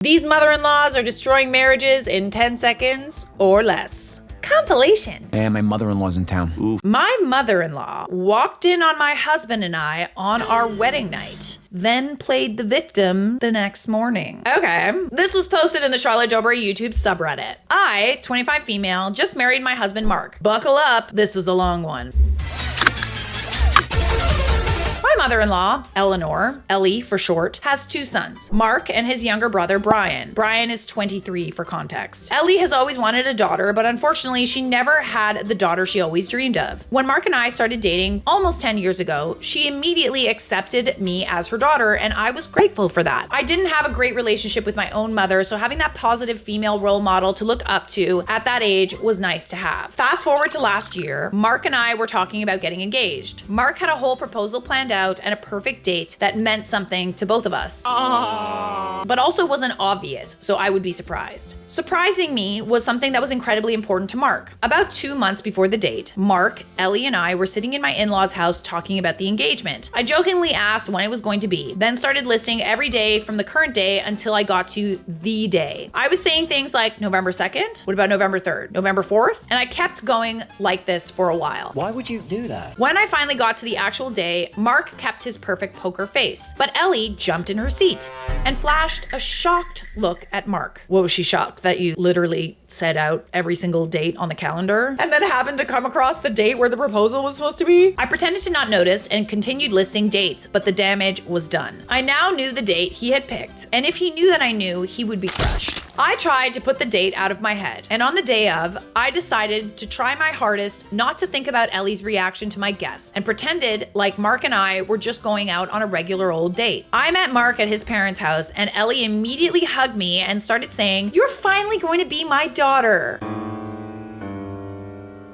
These mother-in-laws are destroying marriages in 10 seconds or less. Compilation. And my mother-in-law's in town. Oof. My mother-in-law walked in on my husband and I on our wedding night, then played the victim the next morning. Okay. This was posted in the Charlotte Dobre YouTube subreddit. I, 25 female, just married my husband Mark. Buckle up, this is a long one. My mother-in-law, Eleanor, Ellie for short, has 2 sons, Mark and his younger brother, Brian. Brian is 23 for context. Ellie has always wanted a daughter, but unfortunately, she never had the daughter she always dreamed of. When Mark and I started dating almost 10 years ago, she immediately accepted me as her daughter, and I was grateful for that. I didn't have a great relationship with my own mother, so having that positive female role model to look up to at that age was nice to have. Fast forward to last year, Mark and I were talking about getting engaged. Mark had a whole proposal planned out and a perfect date that meant something to both of us. Aww. But also wasn't obvious, so I would be surprised. Surprising me was something that was incredibly important to Mark. About 2 months before the date, Mark, Ellie, and I were sitting in my in-laws' house talking about the engagement. I jokingly asked when it was going to be, then started listing every day from the current day until I got to the day. I was saying things like November 2nd, what about November 3rd, November 4th? And I kept going like this for a while. Why would you do that? When I finally got to the actual day, Mark kept his perfect poker face, but Ellie jumped in her seat and flashed a shocked look at Mark. What was she shocked? That you literally set out every single date on the calendar and then happened to come across the date where the proposal was supposed to be? I pretended to not notice and continued listing dates, but the damage was done. I now knew the date he had picked, and if he knew that I knew, he would be crushed. I tried to put the date out of my head, and on the day of, I decided to try my hardest not to think about Ellie's reaction to my guess and pretended like Mark and I were just going out on a regular old date. I met Mark at his parents' house, and Ellie immediately hugged me and started saying, "You're finally going to be my daughter."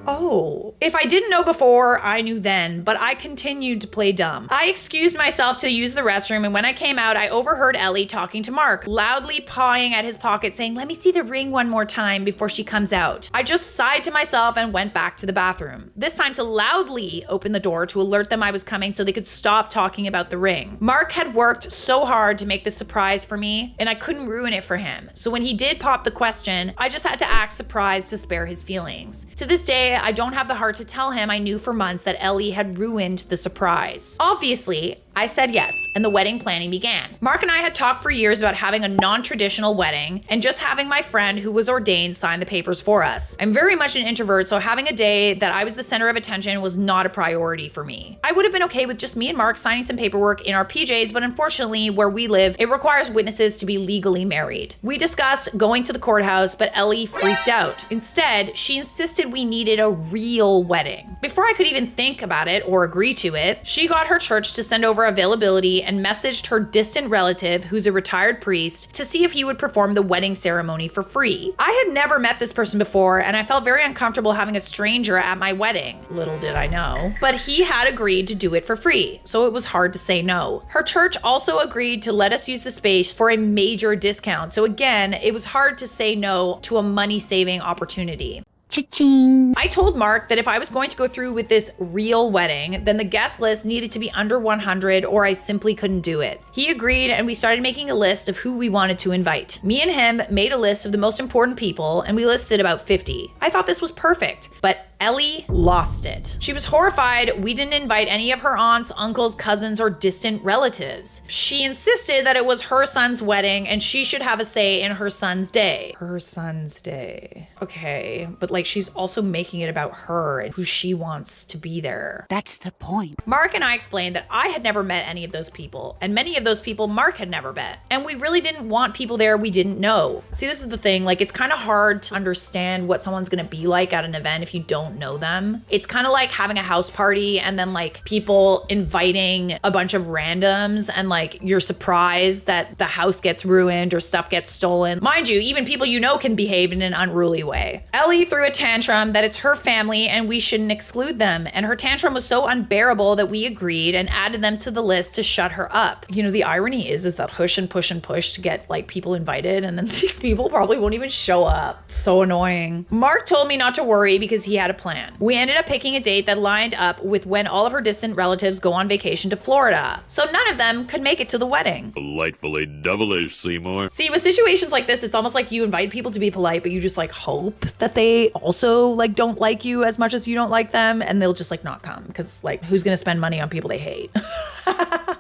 Oh, if I didn't know before, I knew then, but I continued to play dumb. I excused myself to use the restroom, and when I came out, I overheard Ellie talking to Mark, loudly pawing at his pocket saying, "Let me see the ring one more time before she comes out." I just sighed to myself and went back to the bathroom, this time to loudly open the door to alert them I was coming so they could stop talking about the ring. Mark had worked so hard to make this surprise for me, and I couldn't ruin it for him. So when he did pop the question, I just had to act surprised to spare his feelings. To this day, I don't have the heart to tell him I knew for months that Ellie had ruined the surprise. Obviously, I said yes, and the wedding planning began. Mark and I had talked for years about having a non-traditional wedding and just having my friend who was ordained sign the papers for us. I'm very much an introvert, so having a day that I was the center of attention was not a priority for me. I would have been okay with just me and Mark signing some paperwork in our PJs, but unfortunately, where we live, it requires witnesses to be legally married. We discussed going to the courthouse, but Ellie freaked out. Instead, she insisted we needed a real wedding. Before I could even think about it or agree to it, she got her church to send over availability and messaged her distant relative, who's a retired priest, to see if he would perform the wedding ceremony for free. I had never met this person before, and I felt very uncomfortable having a stranger at my wedding. Little did I know. But he had agreed to do it for free, so it was hard to say no. Her church also agreed to let us use the space for a major discount, so again, it was hard to say no to a money-saving opportunity. Cha-ching. I told Mark that if I was going to go through with this real wedding, then the guest list needed to be under 100 or I simply couldn't do it. He agreed, and we started making a list of who we wanted to invite. Me and him made a list of the most important people, and we listed about 50. I thought this was perfect, but Ellie lost it. She was horrified we didn't invite any of her aunts, uncles, cousins, or distant relatives. She insisted that it was her son's wedding and she should have a say in her son's day. Her son's day. Okay, but like she's also making it about her and who she wants to be there. That's the point. Mark and I explained that I had never met any of those people, and many of those people Mark had never met. And we really didn't want people there we didn't know. See, this is the thing, like it's kind of hard to understand what someone's gonna be like at an event if you don't know them. It's kind of like having a house party and then like people inviting a bunch of randoms and like you're surprised that the house gets ruined or stuff gets stolen. Mind you, even people you know can behave in an unruly way. Ellie threw a tantrum that it's her family and we shouldn't exclude them. And her tantrum was so unbearable that we agreed and added them to the list to shut her up. You know, the irony is that push and push and push to get like people invited, and then these people probably won't even show up. So annoying. Mark told me not to worry because he had a plan. We ended up picking a date that lined up with when all of her distant relatives go on vacation to Florida. So none of them could make it to the wedding. Delightfully devilish, Seymour. See, with situations like this, it's almost like you invite people to be polite, but you just like hope that they also like don't like you as much as you don't like them, and they'll just like not come, because like who's gonna spend money on people they hate?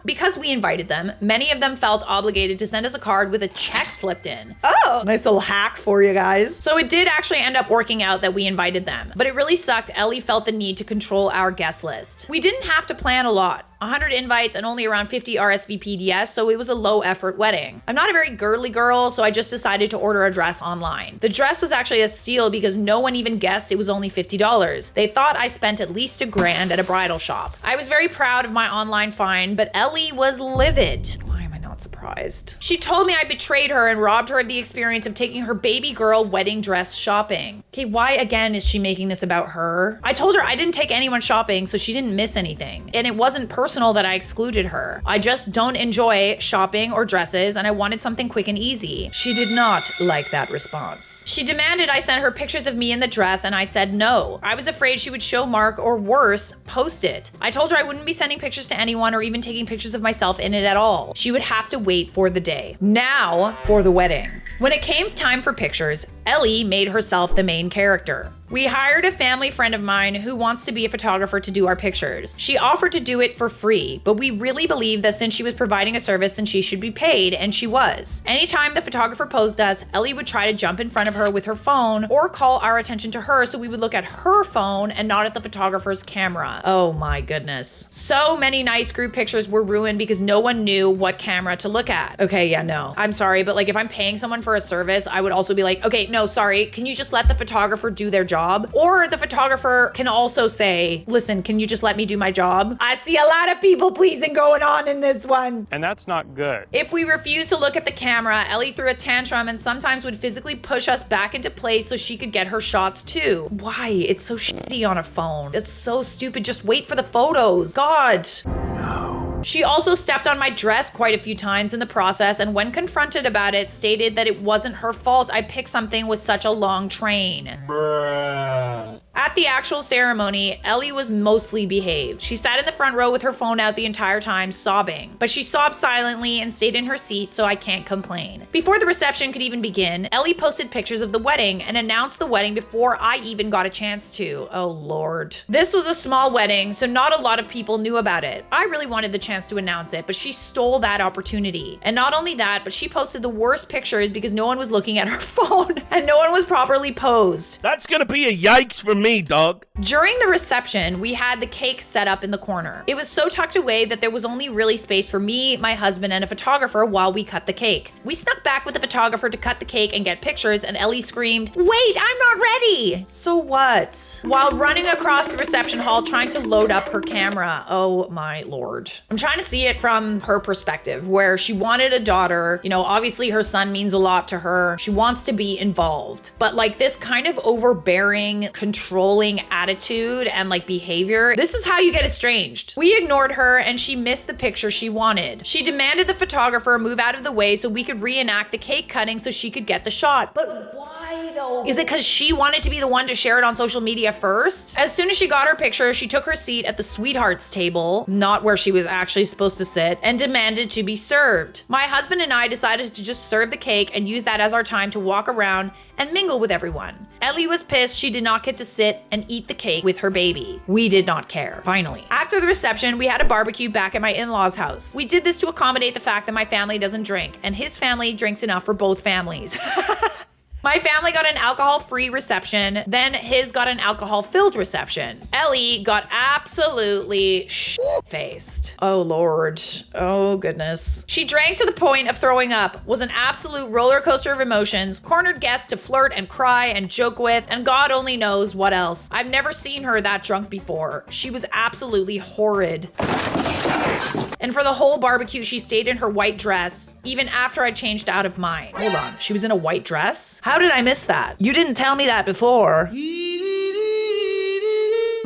Because we invited them, many of them felt obligated to send us a card with a check slipped in. Oh, nice little hack for you guys. So it did actually end up working out that we invited them, but it really sucked. Ellie felt the need to control our guest list. We didn't have to plan a lot. 100 invites and only around 50 RSVP'd yes, so it was a low effort wedding. I'm not a very girly girl, so I just decided to order a dress online. The dress was actually a steal because no one even guessed it was only $50. They thought I spent at least $1,000 at a bridal shop. I was very proud of my online find, but Ellie was livid. Why am I not surprised? She told me I betrayed her and robbed her of the experience of taking her baby girl wedding dress shopping. Okay, why again is she making this about her? I told her I didn't take anyone shopping, so she didn't miss anything. And it wasn't personal that I excluded her. I just don't enjoy shopping or dresses, and I wanted something quick and easy. She did not like that response. She demanded I send her pictures of me in the dress, and I said no. I was afraid she would show Mark, or worse, post it. I told her I wouldn't be sending pictures to anyone or even taking pictures of myself in it at all. She would have to wait for the day. Now for the wedding. When it came time for pictures, Ellie made herself the main character. We hired a family friend of mine who wants to be a photographer to do our pictures. She offered to do it for free, but we really believe that since she was providing a service, then she should be paid, and she was. Anytime the photographer posed us, Ellie would try to jump in front of her with her phone or call our attention to her, so we would look at her phone and not at the photographer's camera. Oh my goodness. So many nice group pictures were ruined because no one knew what camera to look at. Okay, yeah, no. I'm sorry, but like if I'm paying someone for a service, I would also be like, okay, no, sorry, can you just let the photographer do their job? Or the photographer can also say, listen, can you just let me do my job? I see a lot of people pleasing going on in this one. And that's not good. If we refused to look at the camera, Ellie threw a tantrum and sometimes would physically push us back into place so she could get her shots too. Why? It's so shitty on a phone. It's so stupid. Just wait for the photos. God. No. She also stepped on my dress quite a few times in the process, and when confronted about it, stated that it wasn't her fault I picked something with such a long train. Bruh. At the actual ceremony, Ellie was mostly behaved. She sat in the front row with her phone out the entire time, sobbing. But she sobbed silently and stayed in her seat, so I can't complain. Before the reception could even begin, Ellie posted pictures of the wedding and announced the wedding before I even got a chance to. Oh Lord. This was a small wedding, so not a lot of people knew about it. I really wanted the chance to announce it, but she stole that opportunity. And not only that, but she posted the worst pictures because no one was looking at her phone and no one was properly posed. That's gonna be a yikes for me, dog. During the reception, we had the cake set up in the corner. It was so tucked away that there was only really space for me, my husband, and a photographer while we cut the cake. We snuck back with the photographer to cut the cake and get pictures, and Ellie screamed, "Wait, I'm not ready!" So what? While running across the reception hall trying to load up her camera. Oh my Lord. I'm trying to see it from her perspective, where she wanted a daughter. You know, obviously her son means a lot to her. She wants to be involved. But like this kind of overbearing, controlling attitude and like behavior, this is how you get estranged. We ignored her and she missed the picture she wanted. She demanded the photographer move out of the way so we could reenact the cake cutting so she could get the shot. But why though? Is it because she wanted to be the one to share it on social media first? As soon as she got her picture, she took her seat at the sweethearts table, not where she was actually supposed to sit, and demanded to be served. My husband and I decided to just serve the cake and use that as our time to walk around and mingle with everyone. Ellie was pissed she did not get to sit and eat the cake with her baby. We did not care. Finally, after the reception, we had a barbecue back at my in-laws' house. We did this to accommodate the fact that my family doesn't drink, and his family drinks enough for both families. My family got an alcohol-free reception, then his got an alcohol-filled reception. Ellie got absolutely shit-faced. Oh Lord. Oh goodness. She drank to the point of throwing up, was an absolute roller coaster of emotions, cornered guests to flirt and cry and joke with, and God only knows what else. I've never seen her that drunk before. She was absolutely horrid. And for the whole barbecue, she stayed in her white dress, even after I changed out of mine. Hold on, she was in a white dress? How did I miss that? You didn't tell me that before.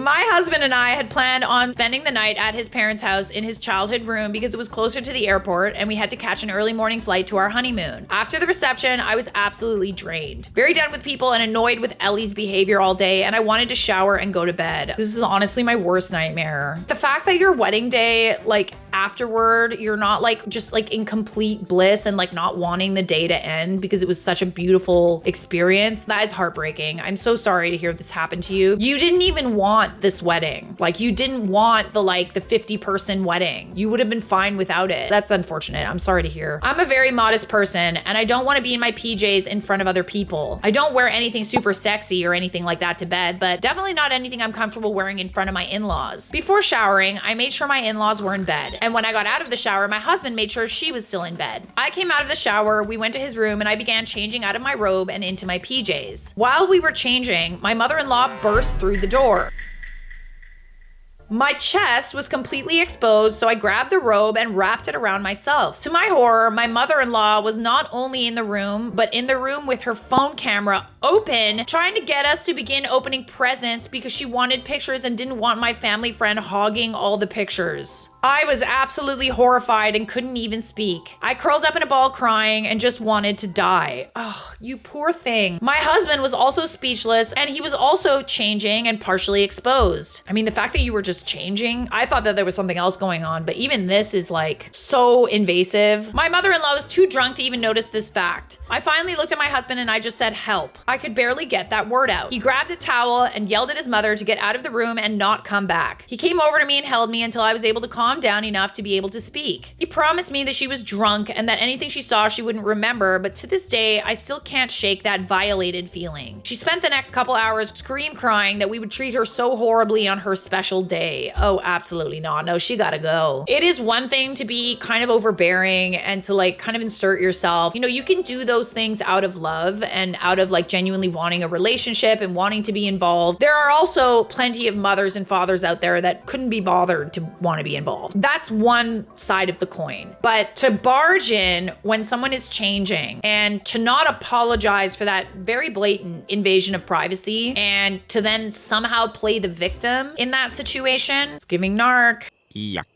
My husband and I had planned on spending the night at his parents' house in his childhood room because it was closer to the airport and we had to catch an early morning flight to our honeymoon. After the reception, I was absolutely drained. Very done with people and annoyed with Ellie's behavior all day, and I wanted to shower and go to bed. This is honestly my worst nightmare. The fact that your wedding day, like afterward, you're not like just like in complete bliss and like not wanting the day to end because it was such a beautiful experience, that is heartbreaking. I'm so sorry to hear this happen to you. You didn't even want this wedding. Like you didn't want the 50-person wedding. You would have been fine without it. That's unfortunate. I'm sorry to hear. I'm a very modest person and I don't want to be in my PJs in front of other people. I don't wear anything super sexy or anything like that to bed, but definitely not anything I'm comfortable wearing in front of my in-laws. Before showering, I made sure my in-laws were in bed. And when I got out of the shower, my husband made sure she was still in bed. I came out of the shower, we went to his room, and I began changing out of my robe and into my PJs. While we were changing, my mother-in-law burst through the door. My chest was completely exposed, so I grabbed the robe and wrapped it around myself. To my horror, my mother-in-law was not only in the room, but in the room with her phone camera open, trying to get us to begin opening presents because she wanted pictures and didn't want my family friend hogging all the pictures. I was absolutely horrified and couldn't even speak. I curled up in a ball crying and just wanted to die. Oh, you poor thing. My husband was also speechless and he was also changing and partially exposed. I mean, the fact that you were just changing, I thought that there was something else going on, but even this is like so invasive. My mother-in-law was too drunk to even notice this fact. I finally looked at my husband and I just said, help. I could barely get that word out. He grabbed a towel and yelled at his mother to get out of the room and not come back. He came over to me and held me until I was able to calm down enough to be able to speak. He promised me that she was drunk and that anything she saw she wouldn't remember, but to this day, I still can't shake that violated feeling. She spent the next couple hours scream crying that we would treat her so horribly on her special day. Oh, absolutely not. No, she gotta go. It is one thing to be kind of overbearing and to like kind of insert yourself. You know, you can do those things out of love and out of like genuinely wanting a relationship and wanting to be involved. There are also plenty of mothers and fathers out there that couldn't be bothered to want to be involved. That's one side of the coin. But to barge in when someone is changing and to not apologize for that very blatant invasion of privacy and to then somehow play the victim in that situation, it's giving narc. Yuck.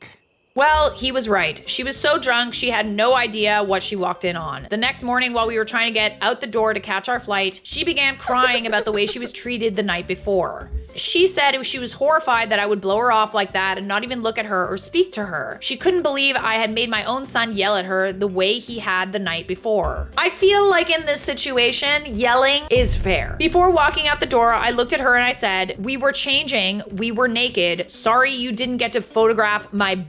Well, he was right. She was so drunk, she had no idea what she walked in on. The next morning, while we were trying to get out the door to catch our flight, she began crying about the way she was treated the night before. She said she was horrified that I would blow her off like that and not even look at her or speak to her. She couldn't believe I had made my own son yell at her the way he had the night before. I feel like in this situation, yelling is fair. Before walking out the door, I looked at her and I said, we were changing, we were naked. Sorry you didn't get to photograph my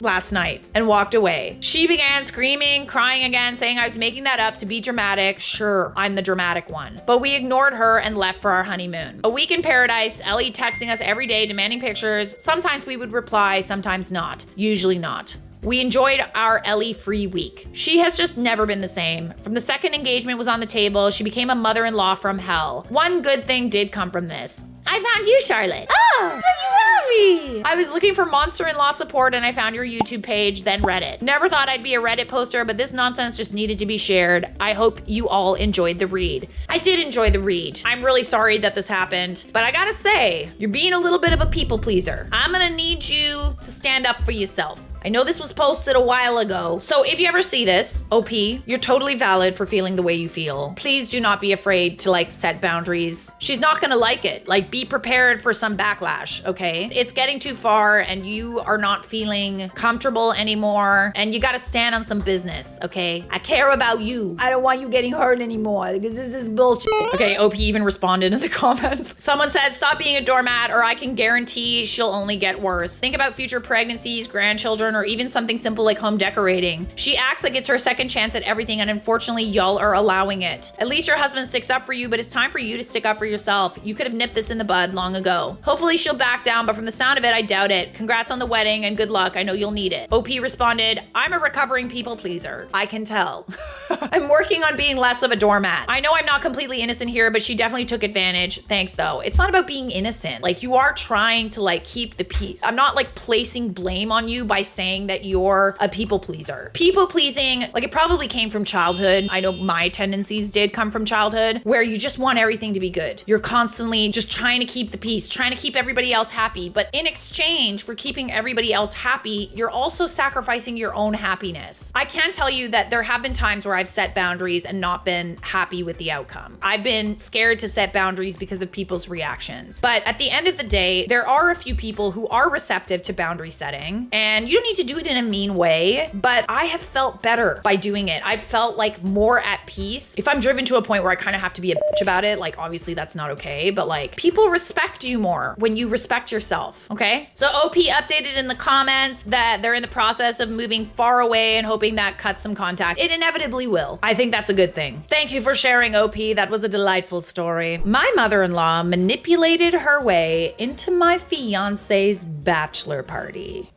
last night, and walked away. She began screaming, crying again, saying I was making that up to be dramatic. Sure, I'm the dramatic one. But we ignored her and left for our honeymoon. A week in paradise, Ellie texting us every day, demanding pictures. Sometimes we would reply, sometimes not. Usually not. We enjoyed our Ellie-free week. She has just never been the same. From the second engagement was on the table, she became a mother-in-law from hell. One good thing did come from this. I found you, Charlotte. Oh, you found me. I was looking for monster-in-law support and I found your YouTube page, then Reddit. Never thought I'd be a Reddit poster, but this nonsense just needed to be shared. I hope you all enjoyed the read. I did enjoy the read. I'm really sorry that this happened, but I gotta say, you're being a little bit of a people pleaser. I'm gonna need you to stand up for yourself. I know this was posted a while ago, so if you ever see this, OP, you're totally valid for feeling the way you feel. Please do not be afraid to like set boundaries. She's not gonna like it. Like be prepared for some backlash, okay? It's getting too far and you are not feeling comfortable anymore and you gotta stand on some business, okay? I care about you. I don't want you getting hurt anymore because this is bullshit. Okay, OP even responded in the comments. Someone said, stop being a doormat or I can guarantee she'll only get worse. Think about future pregnancies, grandchildren, or even something simple like home decorating. She acts like it's her second chance at everything and unfortunately y'all are allowing it. At least your husband sticks up for you, but it's time for you to stick up for yourself. You could have nipped this in the bud long ago. Hopefully she'll back down, but from the sound of it, I doubt it. Congrats on the wedding and good luck. I know you'll need it. OP responded, I'm a recovering people pleaser. I can tell. I'm working on being less of a doormat. I know I'm not completely innocent here, but she definitely took advantage. Thanks though. It's not about being innocent. Like you are trying to like keep the peace. I'm not like placing blame on you by saying saying that you're a people pleaser. People pleasing, like, it probably came from childhood. I know my tendencies did come from childhood, where you just want everything to be good. You're constantly just trying to keep the peace, trying to keep everybody else happy. But in exchange for keeping everybody else happy, you're also sacrificing your own happiness. I can tell you that there have been times where I've set boundaries and not been happy with the outcome. I've been scared to set boundaries because of people's reactions. But at the end of the day, there are a few people who are receptive to boundary setting, and you don't need to do it in a mean way, but I have felt better by doing it. I've felt like more at peace. If I'm driven to a point where I kind of have to be a bitch about it, like obviously that's not okay, but like people respect you more when you respect yourself, okay? So OP updated in the comments that they're in the process of moving far away and hoping that cuts some contact. It inevitably will. I think that's a good thing. Thank you for sharing, OP. That was a delightful story. My mother-in-law manipulated her way into my fiance's bachelor party.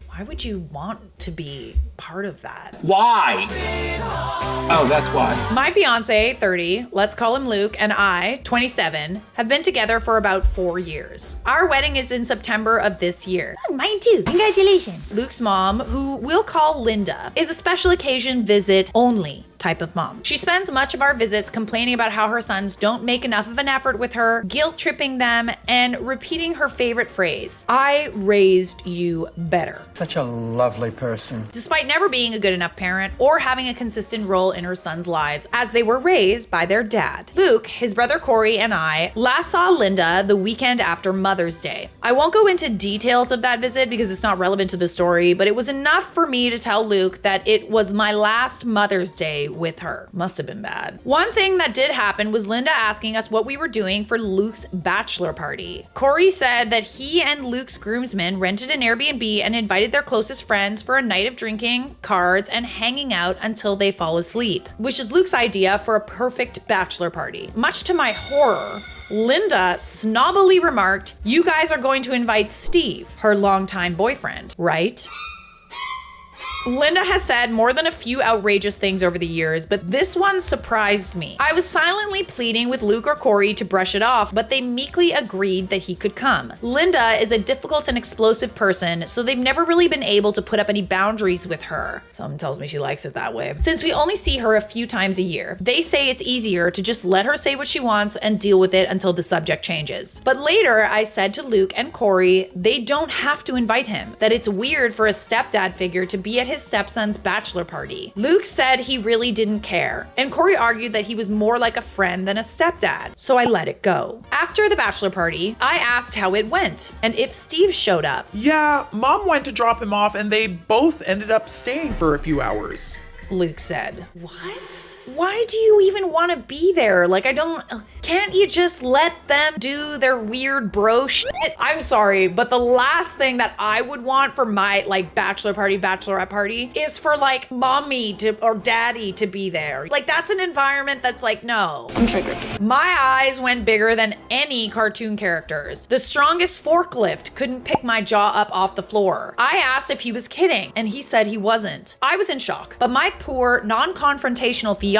Why would you want to be part of that? Why? Oh, that's why. My fiance, 30, let's call him Luke, and I, 27, have been together for about 4 years. Our wedding is in September of this year. Mine too. Congratulations. Luke's mom, who we'll call Linda, is a special occasion visit only type of mom. She spends much of our visits complaining about how her sons don't make enough of an effort with her, guilt tripping them, and repeating her favorite phrase, "I raised you better." Such a lovely person. Despite never being a good enough parent or having a consistent role in her sons' lives as they were raised by their dad. Luke, his brother Corey, and I last saw Linda the weekend after Mother's Day. I won't go into details of that visit because it's not relevant to the story, but it was enough for me to tell Luke that it was my last Mother's Day with her. Must have been bad. One thing that did happen was Linda asking us what we were doing for Luke's bachelor party. Corey said that he and Luke's groomsmen rented an Airbnb and invited their closest friends for a night of drinking, cards, and hanging out until they fall asleep, which is Luke's idea for a perfect bachelor party. Much to my horror, Linda snobbily remarked, "You guys are going to invite Steve, her longtime boyfriend, right?" Linda has said more than a few outrageous things over the years, but this one surprised me. I was silently pleading with Luke or Corey to brush it off, but they meekly agreed that he could come. Linda is a difficult and explosive person, so they've never really been able to put up any boundaries with her. Something tells me she likes it that way. Since we only see her a few times a year, they say it's easier to just let her say what she wants and deal with it until the subject changes. But later, I said to Luke and Corey, they don't have to invite him, that it's weird for a stepdad figure to be at his stepson's bachelor party. Luke said he really didn't care, and Corey argued that he was more like a friend than a stepdad, so I let it go. After the bachelor party, I asked how it went and if Steve showed up. Yeah, Mom went to drop him off and they both ended up staying for a few hours. Luke said. What? Why do you even want to be there? Like, can't you just let them do their weird bro shit? I'm sorry, but the last thing that I would want for my, like, bachelor party, bachelorette party is for, like, mommy or daddy to be there. Like, that's an environment that's like, no. I'm triggered. My eyes went bigger than any cartoon characters. The strongest forklift couldn't pick my jaw up off the floor. I asked if he was kidding, and he said he wasn't. I was in shock, but my poor, non-confrontational fiance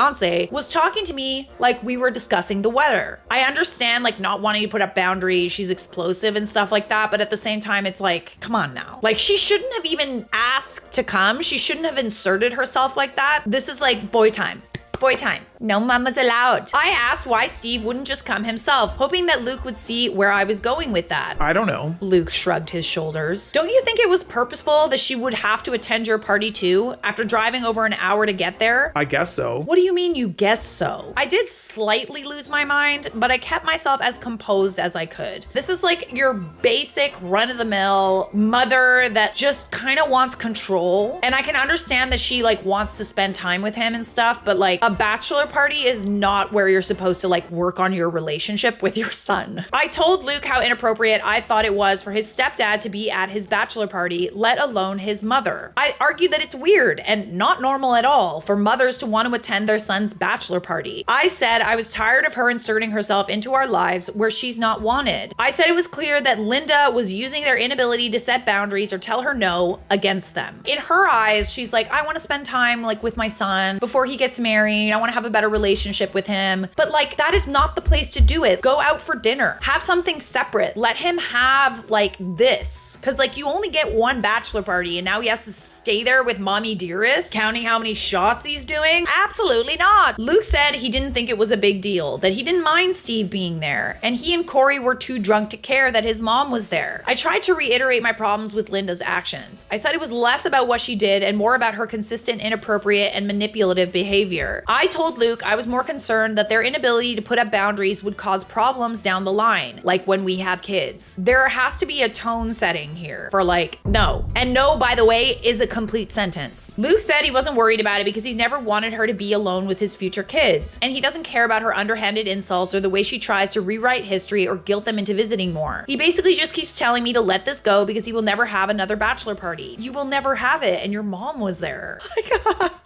was talking to me like we were discussing the weather. I understand, like, not wanting to put up boundaries, she's explosive and stuff like that, but at the same time, it's like, come on now. Like, she shouldn't have even asked to come. She shouldn't have inserted herself like that. This is like boy time. Boy time. No mamas allowed. I asked why Steve wouldn't just come himself, hoping that Luke would see where I was going with that. I don't know. Luke shrugged his shoulders. Don't you think it was purposeful that she would have to attend your party too, after driving over an hour to get there? I guess so. What do you mean you guess so? I did slightly lose my mind, but I kept myself as composed as I could. This is like your basic run-of-the-mill mother that just kind of wants control. And I can understand that she, like, wants to spend time with him and stuff, but, like, a bachelor party is not where you're supposed to, like, work on your relationship with your son. I told Luke how inappropriate I thought it was for his stepdad to be at his bachelor party, let alone his mother. I argued that it's weird and not normal at all for mothers to want to attend their son's bachelor party. I said I was tired of her inserting herself into our lives where she's not wanted. I said it was clear that Linda was using their inability to set boundaries or tell her no against them. In her eyes, she's like, I want to spend time, like, with my son before he gets married. I want to have a better better relationship with him. But like, that is not the place to do it. Go out for dinner. Have something separate. Let him have like this. Cause like you only get one bachelor party and now he has to stay there with mommy dearest, counting how many shots he's doing? Absolutely not. Luke said he didn't think it was a big deal, that he didn't mind Steve being there, and he and Corey were too drunk to care that his mom was there. I tried to reiterate my problems with Linda's actions. I said it was less about what she did and more about her consistent inappropriate and manipulative behavior. I told Luke I was more concerned that their inability to put up boundaries would cause problems down the line, like when we have kids. There has to be a tone setting here for like, no. And no, by the way, is a complete sentence. Luke said he wasn't worried about it because he's never wanted her to be alone with his future kids, and he doesn't care about her underhanded insults or the way she tries to rewrite history or guilt them into visiting more. He basically just keeps telling me to let this go because he will never have another bachelor party. You will never have it, and your mom was there.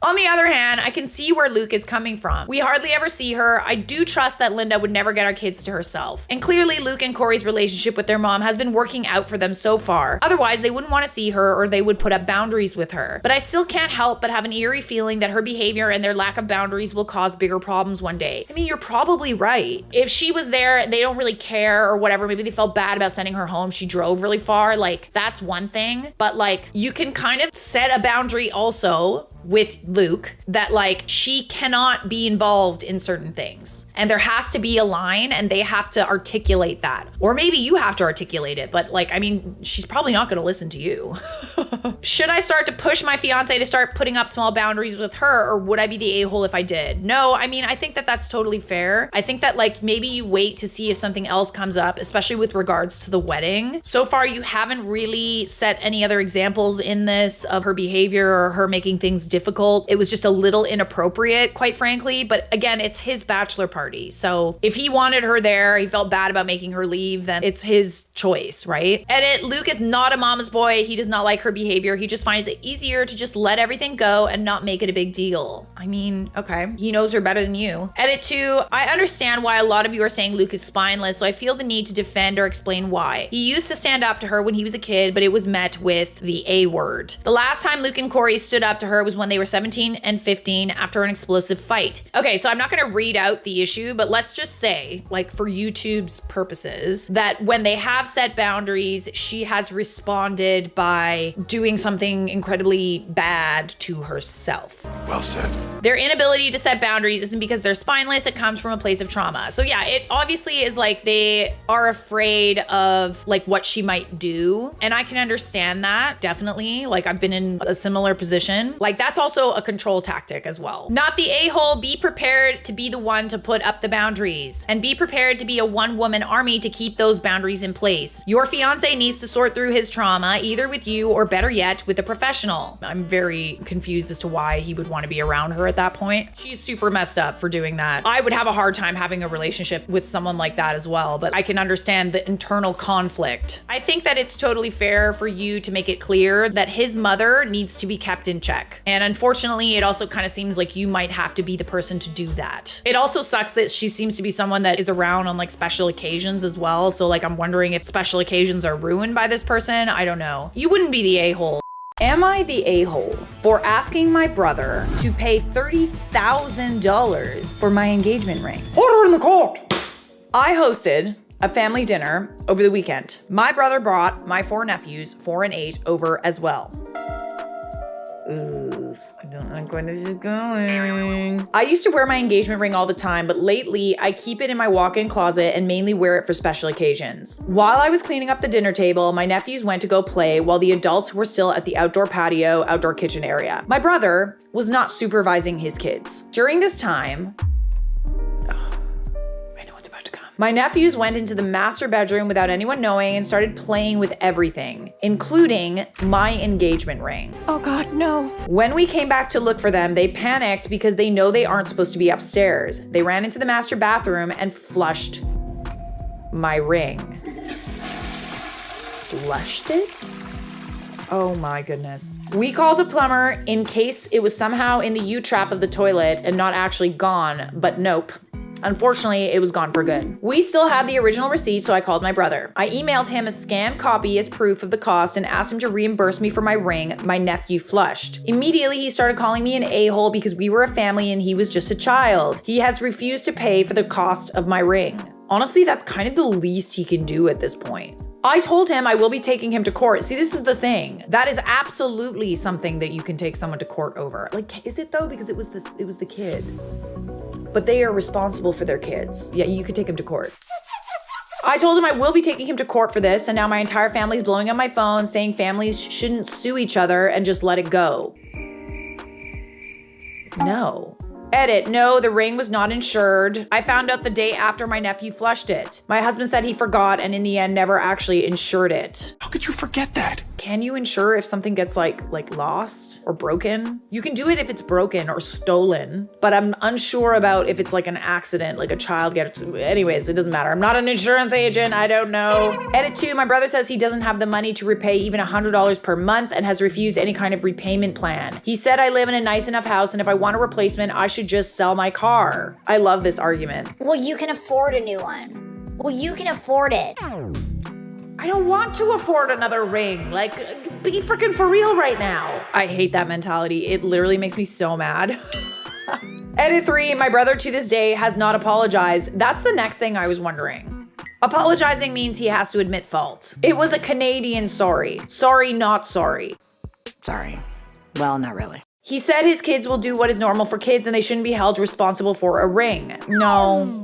On the other hand, I can see where Luke is coming from. We hardly ever see her. I do trust that Linda would never get our kids to herself. And clearly Luke and Corey's relationship with their mom has been working out for them so far. Otherwise, they wouldn't want to see her or they would put up boundaries with her. But I still can't help but have an eerie feeling that her behavior and their lack of boundaries will cause bigger problems one day. I mean, you're probably right. If she was there, they don't really care or whatever. Maybe they felt bad about sending her home. She drove really far. Like, that's one thing. But like, you can kind of set a boundary also with Luke that like she cannot be involved in certain things, and there has to be a line and they have to articulate that, or maybe you have to articulate it, but like, I mean, she's probably not going to listen to you. Should I start to push my fiance to start putting up small boundaries with her, or would I be the a-hole if I did? No, I mean, I think that that's totally fair. I think that like maybe you wait to see if something else comes up, especially with regards to the wedding. So far you haven't really set any other examples in this of her behavior or her making things difficult. It was just a little inappropriate, quite frankly. But again, it's his bachelor party. So if he wanted her there, he felt bad about making her leave, then it's his choice, right? Edit, Luke is not a mama's boy. He does not like her behavior. He just finds it easier to just let everything go and not make it a big deal. I mean, okay, he knows her better than you. Edit 2, I understand why a lot of you are saying Luke is spineless, so I feel the need to defend or explain why. He used to stand up to her when he was a kid, but it was met with the A word. The last time Luke and Corey stood up to her was when they were 17 and 15 after an explosive fight. Okay, so I'm not gonna read out the issue, but let's just say, like for YouTube's purposes, that when they have set boundaries, she has responded by doing something incredibly bad to herself. Well said. Their inability to set boundaries isn't because they're spineless, it comes from a place of trauma. So yeah, it obviously is like they are afraid of like what she might do. And I can understand that, definitely. Like I've been in a similar position. Like that's also a control tactic as well. Not the a-hole, be prepared to be the one to put up the boundaries. And be prepared to be a one-woman army to keep those boundaries in place. Your fiance needs to sort through his trauma, either with you or better yet, with a professional. I'm very confused as to why he would want to be around her at that point. She's super messed up for doing that. I would have a hard time having a relationship with someone like that as well, but I can understand the internal conflict. I think that it's totally fair for you to make it clear that his mother needs to be kept in check. And unfortunately, it also kind of seems like you might have to be the person to do that. It also sucks that she seems to be someone that is around on like special occasions as well. So like, I'm wondering if special occasions are ruined by this person. I don't know. You wouldn't be the a-hole. Am I the a-hole for asking my brother to pay $30,000 for my engagement ring? Order in the court. I hosted a family dinner over the weekend. My brother brought my 4 nephews, 4 and 8, over as well. Ooh, I don't like where this is going. I used to wear my engagement ring all the time, but lately I keep it in my walk-in closet and mainly wear it for special occasions. While I was cleaning up the dinner table, my nephews went to go play while the adults were still at the outdoor patio, outdoor kitchen area. My brother was not supervising his kids. During this time, my nephews went into the master bedroom without anyone knowing and started playing with everything, including my engagement ring. Oh God, no. When we came back to look for them, they panicked because they know they aren't supposed to be upstairs. They ran into the master bathroom and flushed my ring. Flushed it? Oh my goodness. We called a plumber in case it was somehow in the U-trap of the toilet and not actually gone, but nope. Unfortunately, it was gone for good. We still had the original receipt, so I called my brother. I emailed him a scanned copy as proof of the cost and asked him to reimburse me for my ring my nephew flushed. Immediately, he started calling me an a-hole because we were a family and he was just a child. He has refused to pay for the cost of my ring. Honestly, that's kind of the least he can do at this point. I told him I will be taking him to court. See, this is the thing. That is absolutely something that you can take someone to court over. Like, is it though? Because it was the kid. But they are responsible for their kids. Yeah, you could take him to court. I told him I will be taking him to court for this, and now my entire family's blowing up my phone saying families shouldn't sue each other and just let it go. No. Edit, no, the ring was not insured. I found out the day after my nephew flushed it. My husband said he forgot and in the end never actually insured it. How could you forget that? Can you insure if something gets like lost or broken? You can do it if it's broken or stolen, but I'm unsure about if it's like an accident, like a child gets, anyways, it doesn't matter. I'm not an insurance agent, I don't know. Edit 2, my brother says he doesn't have the money to repay even $100 per month and has refused any kind of repayment plan. He said I live in a nice enough house and if I want a replacement, I should just sell my car. I love this argument. Well, you can afford a new one. Well, you can afford it. I don't want to afford another ring. Like, be freaking for real right now. I hate that mentality. It literally makes me so mad. Edit 3, my brother to this day has not apologized. That's the next thing I was wondering. Apologizing means he has to admit fault. It was a Canadian sorry. Sorry, not sorry. Sorry. Well, not really. He said his kids will do what is normal for kids and they shouldn't be held responsible for a ring. No.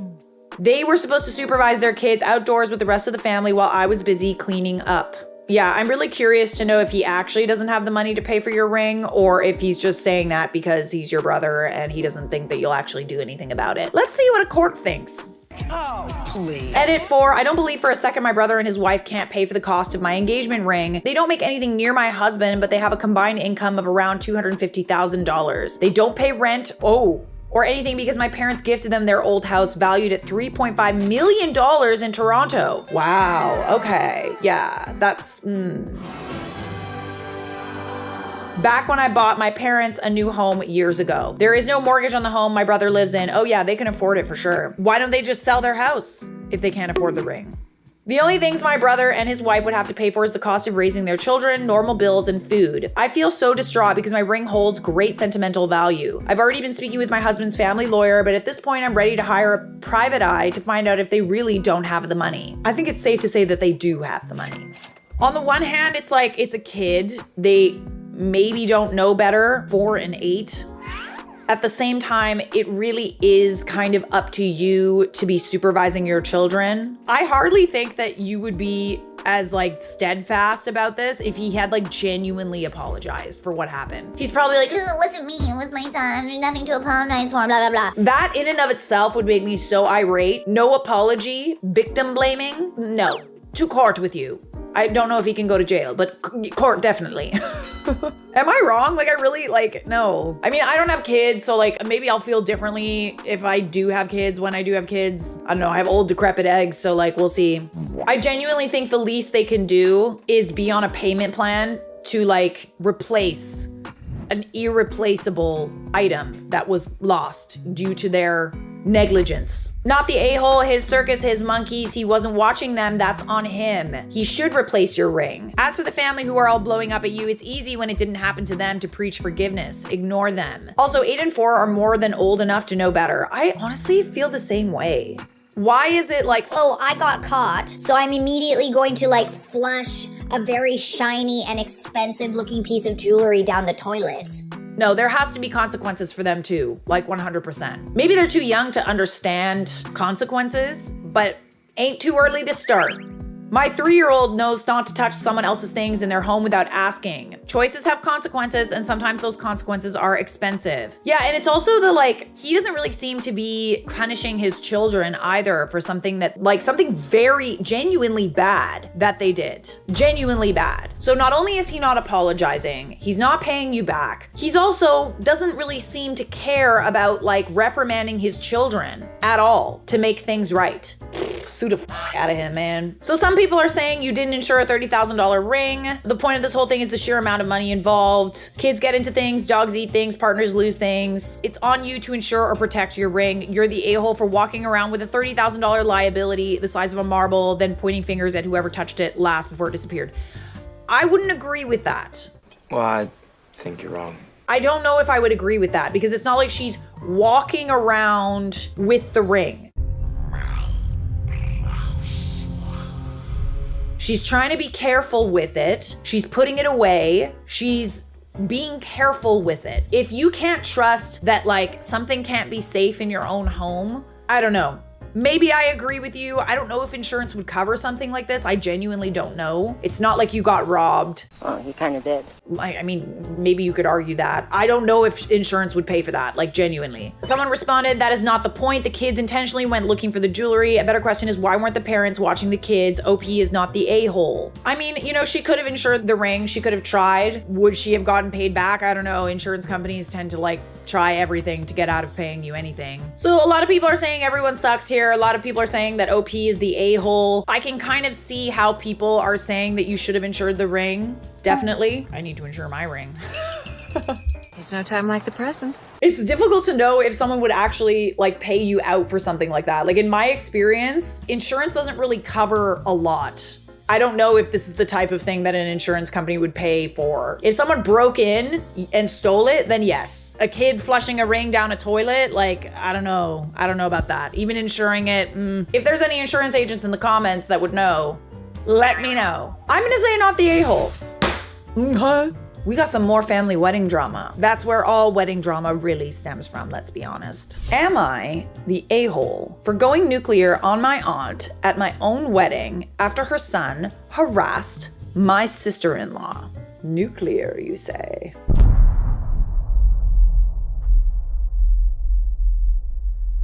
They were supposed to supervise their kids outdoors with the rest of the family while I was busy cleaning up. Yeah, I'm really curious to know if he actually doesn't have the money to pay for your ring or if he's just saying that because he's your brother and he doesn't think that you'll actually do anything about it. Let's see what a court thinks. Oh, please. Edit 4, I don't believe for a second my brother and his wife can't pay for the cost of my engagement ring. They don't make anything near my husband, but they have a combined income of around $250,000. They don't pay rent, or anything because my parents gifted them their old house valued at $3.5 million in Toronto. Wow, okay, yeah, that's, Back when I bought my parents a new home years ago. There is no mortgage on the home my brother lives in. Oh yeah, they can afford it for sure. Why don't they just sell their house if they can't afford the ring? The only things my brother and his wife would have to pay for is the cost of raising their children, normal bills, and food. I feel so distraught because my ring holds great sentimental value. I've already been speaking with my husband's family lawyer, but at this point I'm ready to hire a private eye to find out if they really don't have the money. I think it's safe to say that they do have the money. On the one hand, it's like, it's a kid. They maybe don't know better, 4 and 8. At the same time, it really is kind of up to you to be supervising your children. I hardly think that you would be as like steadfast about this if he had like genuinely apologized for what happened. He's probably like, It wasn't me, it was my son. There's nothing to apologize for, blah, blah, blah. that in and of itself would make me so irate. No apology, victim blaming, no. To court with you. I don't know if he can go to jail, but court definitely. Am I wrong? Like, I really, like, no. I mean, I don't have kids, so like, maybe I'll feel differently if I do have kids, when I do have kids. I don't know, I have old decrepit eggs, so like, we'll see. I genuinely think the least they can do is be on a payment plan to like replace an irreplaceable item that was lost due to their negligence. Not the a-hole, his circus, his monkeys, he wasn't watching them, that's on him. He should replace your ring. As for the family who are all blowing up at you, it's easy when it didn't happen to them to preach forgiveness. Ignore them. Also, 8 and 4 are more than old enough to know better. I honestly feel the same way. Why is it like, Oh, I got caught, so I'm immediately going to like flush a very shiny and expensive looking piece of jewelry down the toilet. no, there has to be consequences for them too, like 100%. Maybe they're too young to understand consequences, but ain't too early to start. My 3-year-old knows not to touch someone else's things in their home without asking. Choices have consequences, and sometimes those consequences are expensive. Yeah, and it's also the like, he doesn't really seem to be punishing his children either for something that, like something very genuinely bad that they did. Genuinely bad. So not only is he not apologizing, he's not paying you back, he's also doesn't really seem to care about like reprimanding his children at all to make things right. Sue the out of him, man. So some people are saying you didn't insure a $30,000 ring. The point of this whole thing is the sheer amount of money involved. Kids get into things, dogs eat things, partners lose things. It's on you to insure or protect your ring. You're the a-hole for walking around with a $30,000 liability the size of a marble, then pointing fingers at whoever touched it last before it disappeared. I wouldn't agree with that. Well, I think you're wrong. I don't know if I would agree with that because it's not like she's walking around with the ring. She's trying to be careful with it. She's putting it away. She's being careful with it. If you can't trust that like something can't be safe in your own home, I don't know. Maybe I agree with you. I don't know if insurance would cover something like this. I genuinely don't know. It's not like you got robbed. Oh, you kind of did. I mean, maybe you could argue that. I don't know if insurance would pay for that, like genuinely. Someone responded, that is not the point. The kids intentionally went looking for the jewelry. A better question is, why weren't the parents watching the kids? OP is not the a-hole. I mean, you know, she could have insured the ring. She could have tried. Would she have gotten paid back? I don't know. Insurance companies tend to like try everything to get out of paying you anything. So a lot of people are saying everyone sucks here. A lot of people are saying that OP is the a-hole. I can kind of see how people are saying that you should have insured the ring. Definitely. I need to insure my ring. There's no time like the present. It's difficult to know if someone would actually like pay you out for something like that. Like in my experience, insurance doesn't really cover a lot. I don't know if this is the type of thing that an insurance company would pay for. If someone broke in and stole it, then yes. A kid flushing a ring down a toilet, like, I don't know. I don't know about that. Even insuring it, If there's any insurance agents in the comments that would know, let me know. I'm gonna say not the a-hole. We got some more family wedding drama. That's where all wedding drama really stems from, let's be honest. Am I the a-hole for going nuclear on my aunt at my own wedding after her son harassed my sister-in-law? Nuclear, you say?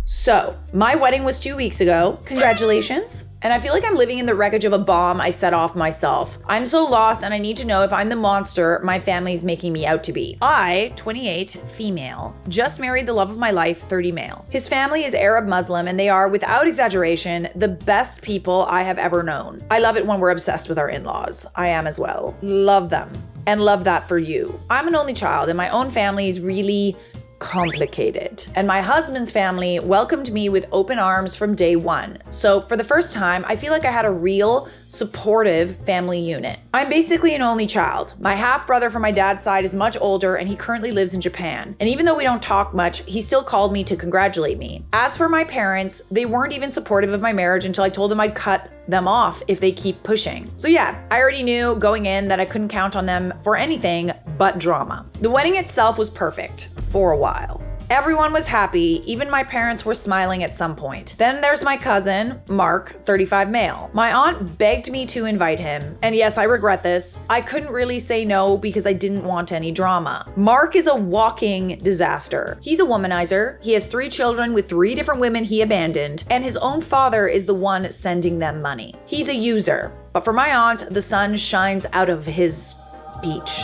So, my wedding was 2 weeks ago. Congratulations. And I feel like I'm living in the wreckage of a bomb I set off myself. I'm so lost and I need to know if I'm the monster my family's making me out to be. I, 28, female, just married the love of my life, 30 male. His family is Arab Muslim and they are, without exaggeration, the best people I have ever known. I love it when we're obsessed with our in-laws. I am as well. Love them. And love that for you. I'm an only child and my own family is really complicated. And my husband's family welcomed me with open arms from day one. So for the first time, I feel like I had a real supportive family unit. I'm basically an only child. My half brother from my dad's side is much older and he currently lives in Japan. And even though we don't talk much, he still called me to congratulate me. As for my parents, they weren't even supportive of my marriage until I told them I'd cut them off if they keep pushing. So yeah, I already knew going in that I couldn't count on them for anything but drama. The wedding itself was perfect for a while. Everyone was happy, even my parents were smiling at some point. Then there's my cousin, Mark, 35 male. My aunt begged me to invite him, and yes, I regret this. I couldn't really say no because I didn't want any drama. Mark is a walking disaster. He's a womanizer, he has 3 children with 3 different women he abandoned, and his own father is the one sending them money. He's a user, but for my aunt, the sun shines out of his peach.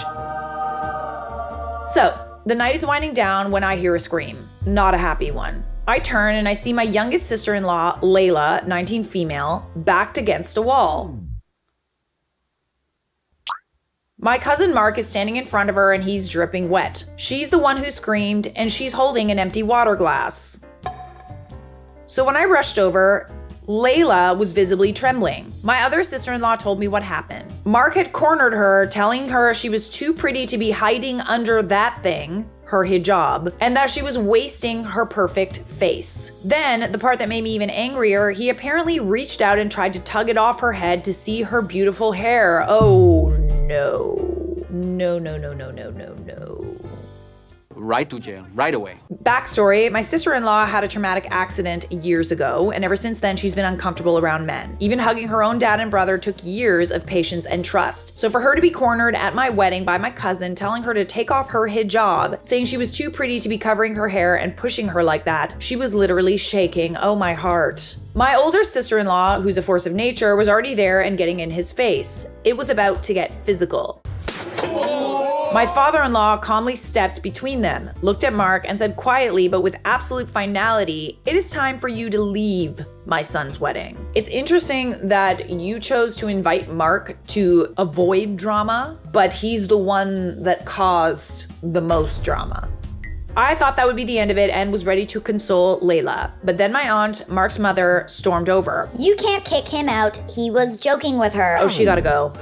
So, the night is winding down when I hear a scream. Not a happy one. I turn and I see my youngest sister-in-law, Layla, 19 female, backed against a wall. My cousin Mark is standing in front of her and he's dripping wet. She's the one who screamed and she's holding an empty water glass. So when I rushed over, Layla was visibly trembling. My other sister-in-law told me what happened. Mark had cornered her, telling her she was too pretty to be hiding under that thing, her hijab, and that she was wasting her perfect face. Then, the part that made me even angrier, he apparently reached out and tried to tug it off her head to see her beautiful hair. Oh no. No, no, no, no, no, no, no. Right to jail, right away. Backstory, my sister-in-law had a traumatic accident years ago, and ever since then she's been uncomfortable around men. Even hugging her own dad and brother took years of patience and trust. So for her to be cornered at my wedding by my cousin, telling her to take off her hijab, saying she was too pretty to be covering her hair and pushing her like that, she was literally shaking. Oh my heart. My older sister-in-law, who's a force of nature, was already there and getting in his face. It was about to get physical. My father-in-law calmly stepped between them, looked at Mark, and said quietly but with absolute finality, "It is time for you to leave my son's wedding." It's interesting that you chose to invite Mark to avoid drama, but he's the one that caused the most drama. I thought that would be the end of it and was ready to console Layla. But then my aunt, Mark's mother, stormed over. You can't kick him out. He was joking with her. Oh, she gotta go.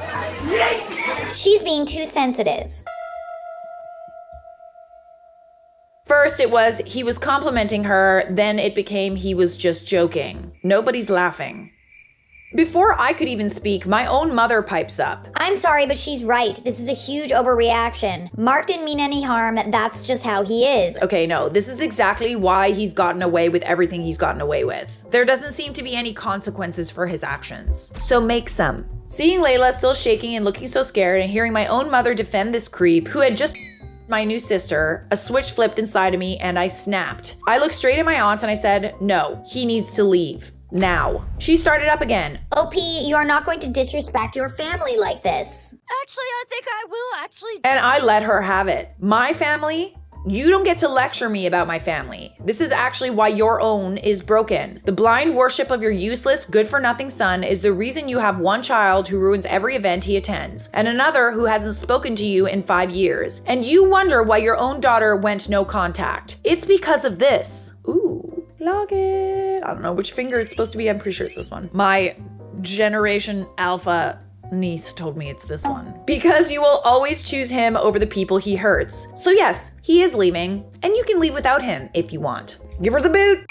She's being too sensitive. First it was he was complimenting her, then it became he was just joking. Nobody's laughing. Before I could even speak, my own mother pipes up. I'm sorry, but she's right. This is a huge overreaction. Mark didn't mean any harm. That's just how he is. Okay, no, this is exactly why he's gotten away with everything he's gotten away with. There doesn't seem to be any consequences for his actions. So make some. Seeing Layla still shaking and looking so scared and hearing my own mother defend this creep who had just my new sister, a switch flipped inside of me and I snapped. I looked straight at my aunt and I said, "No, he needs to leave. Now." She started up again. OP, you are not going to disrespect your family like this. Actually, I think I will And I let her have it. My family? You don't get to lecture me about my family. This is actually why your own is broken. The blind worship of your useless, good-for-nothing son is the reason you have one child who ruins every event he attends, and another who hasn't spoken to you in 5 years. And you wonder why your own daughter went no contact. It's because of this. Ooh, log it. I don't know which finger it's supposed to be. I'm pretty sure it's this one. My Generation Alpha niece told me it's this one. Because you will always choose him over the people he hurts. So yes, he is leaving, and you can leave without him if you want. Give her the boot.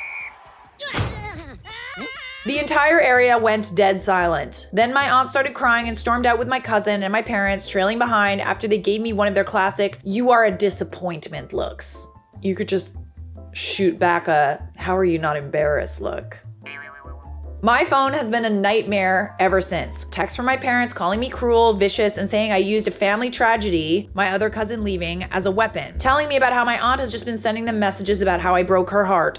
The entire area went dead silent. Then my aunt started crying and stormed out with my cousin and my parents trailing behind after they gave me one of their classic "you are a disappointment" looks. You could just shoot back a "how are you not embarrassed" look. My phone has been a nightmare ever since. Texts from my parents calling me cruel, vicious, and saying I used a family tragedy, my other cousin leaving, as a weapon. Telling me about how my aunt has just been sending them messages about how I broke her heart.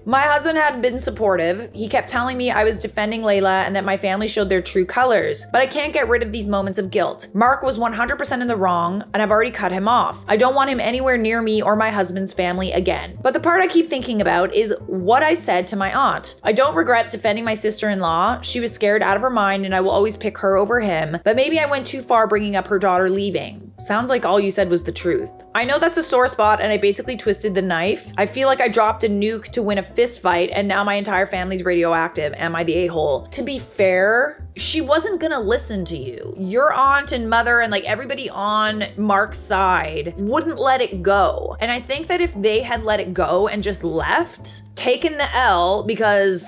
My husband had been supportive. He kept telling me I was defending Layla and that my family showed their true colors. But I can't get rid of these moments of guilt. Mark was 100% in the wrong, and I've already cut him off. I don't want him anywhere near me or my husband's family again. But the part I keep thinking about is what I said to my aunt. I don't regret defending my sister-in-law. She was scared out of her mind and I will always pick her over him. But maybe I went too far bringing up her daughter leaving. Sounds like all you said was the truth. I know that's a sore spot and I basically twisted the knife. I feel like I dropped a nuke to win a fist fight and now my entire family's radioactive. Am I the a-hole? To be fair, she wasn't gonna listen to you. Your aunt and mother and like everybody on Mark's side wouldn't let it go. And I think that if they had let it go and just left, taken the L, because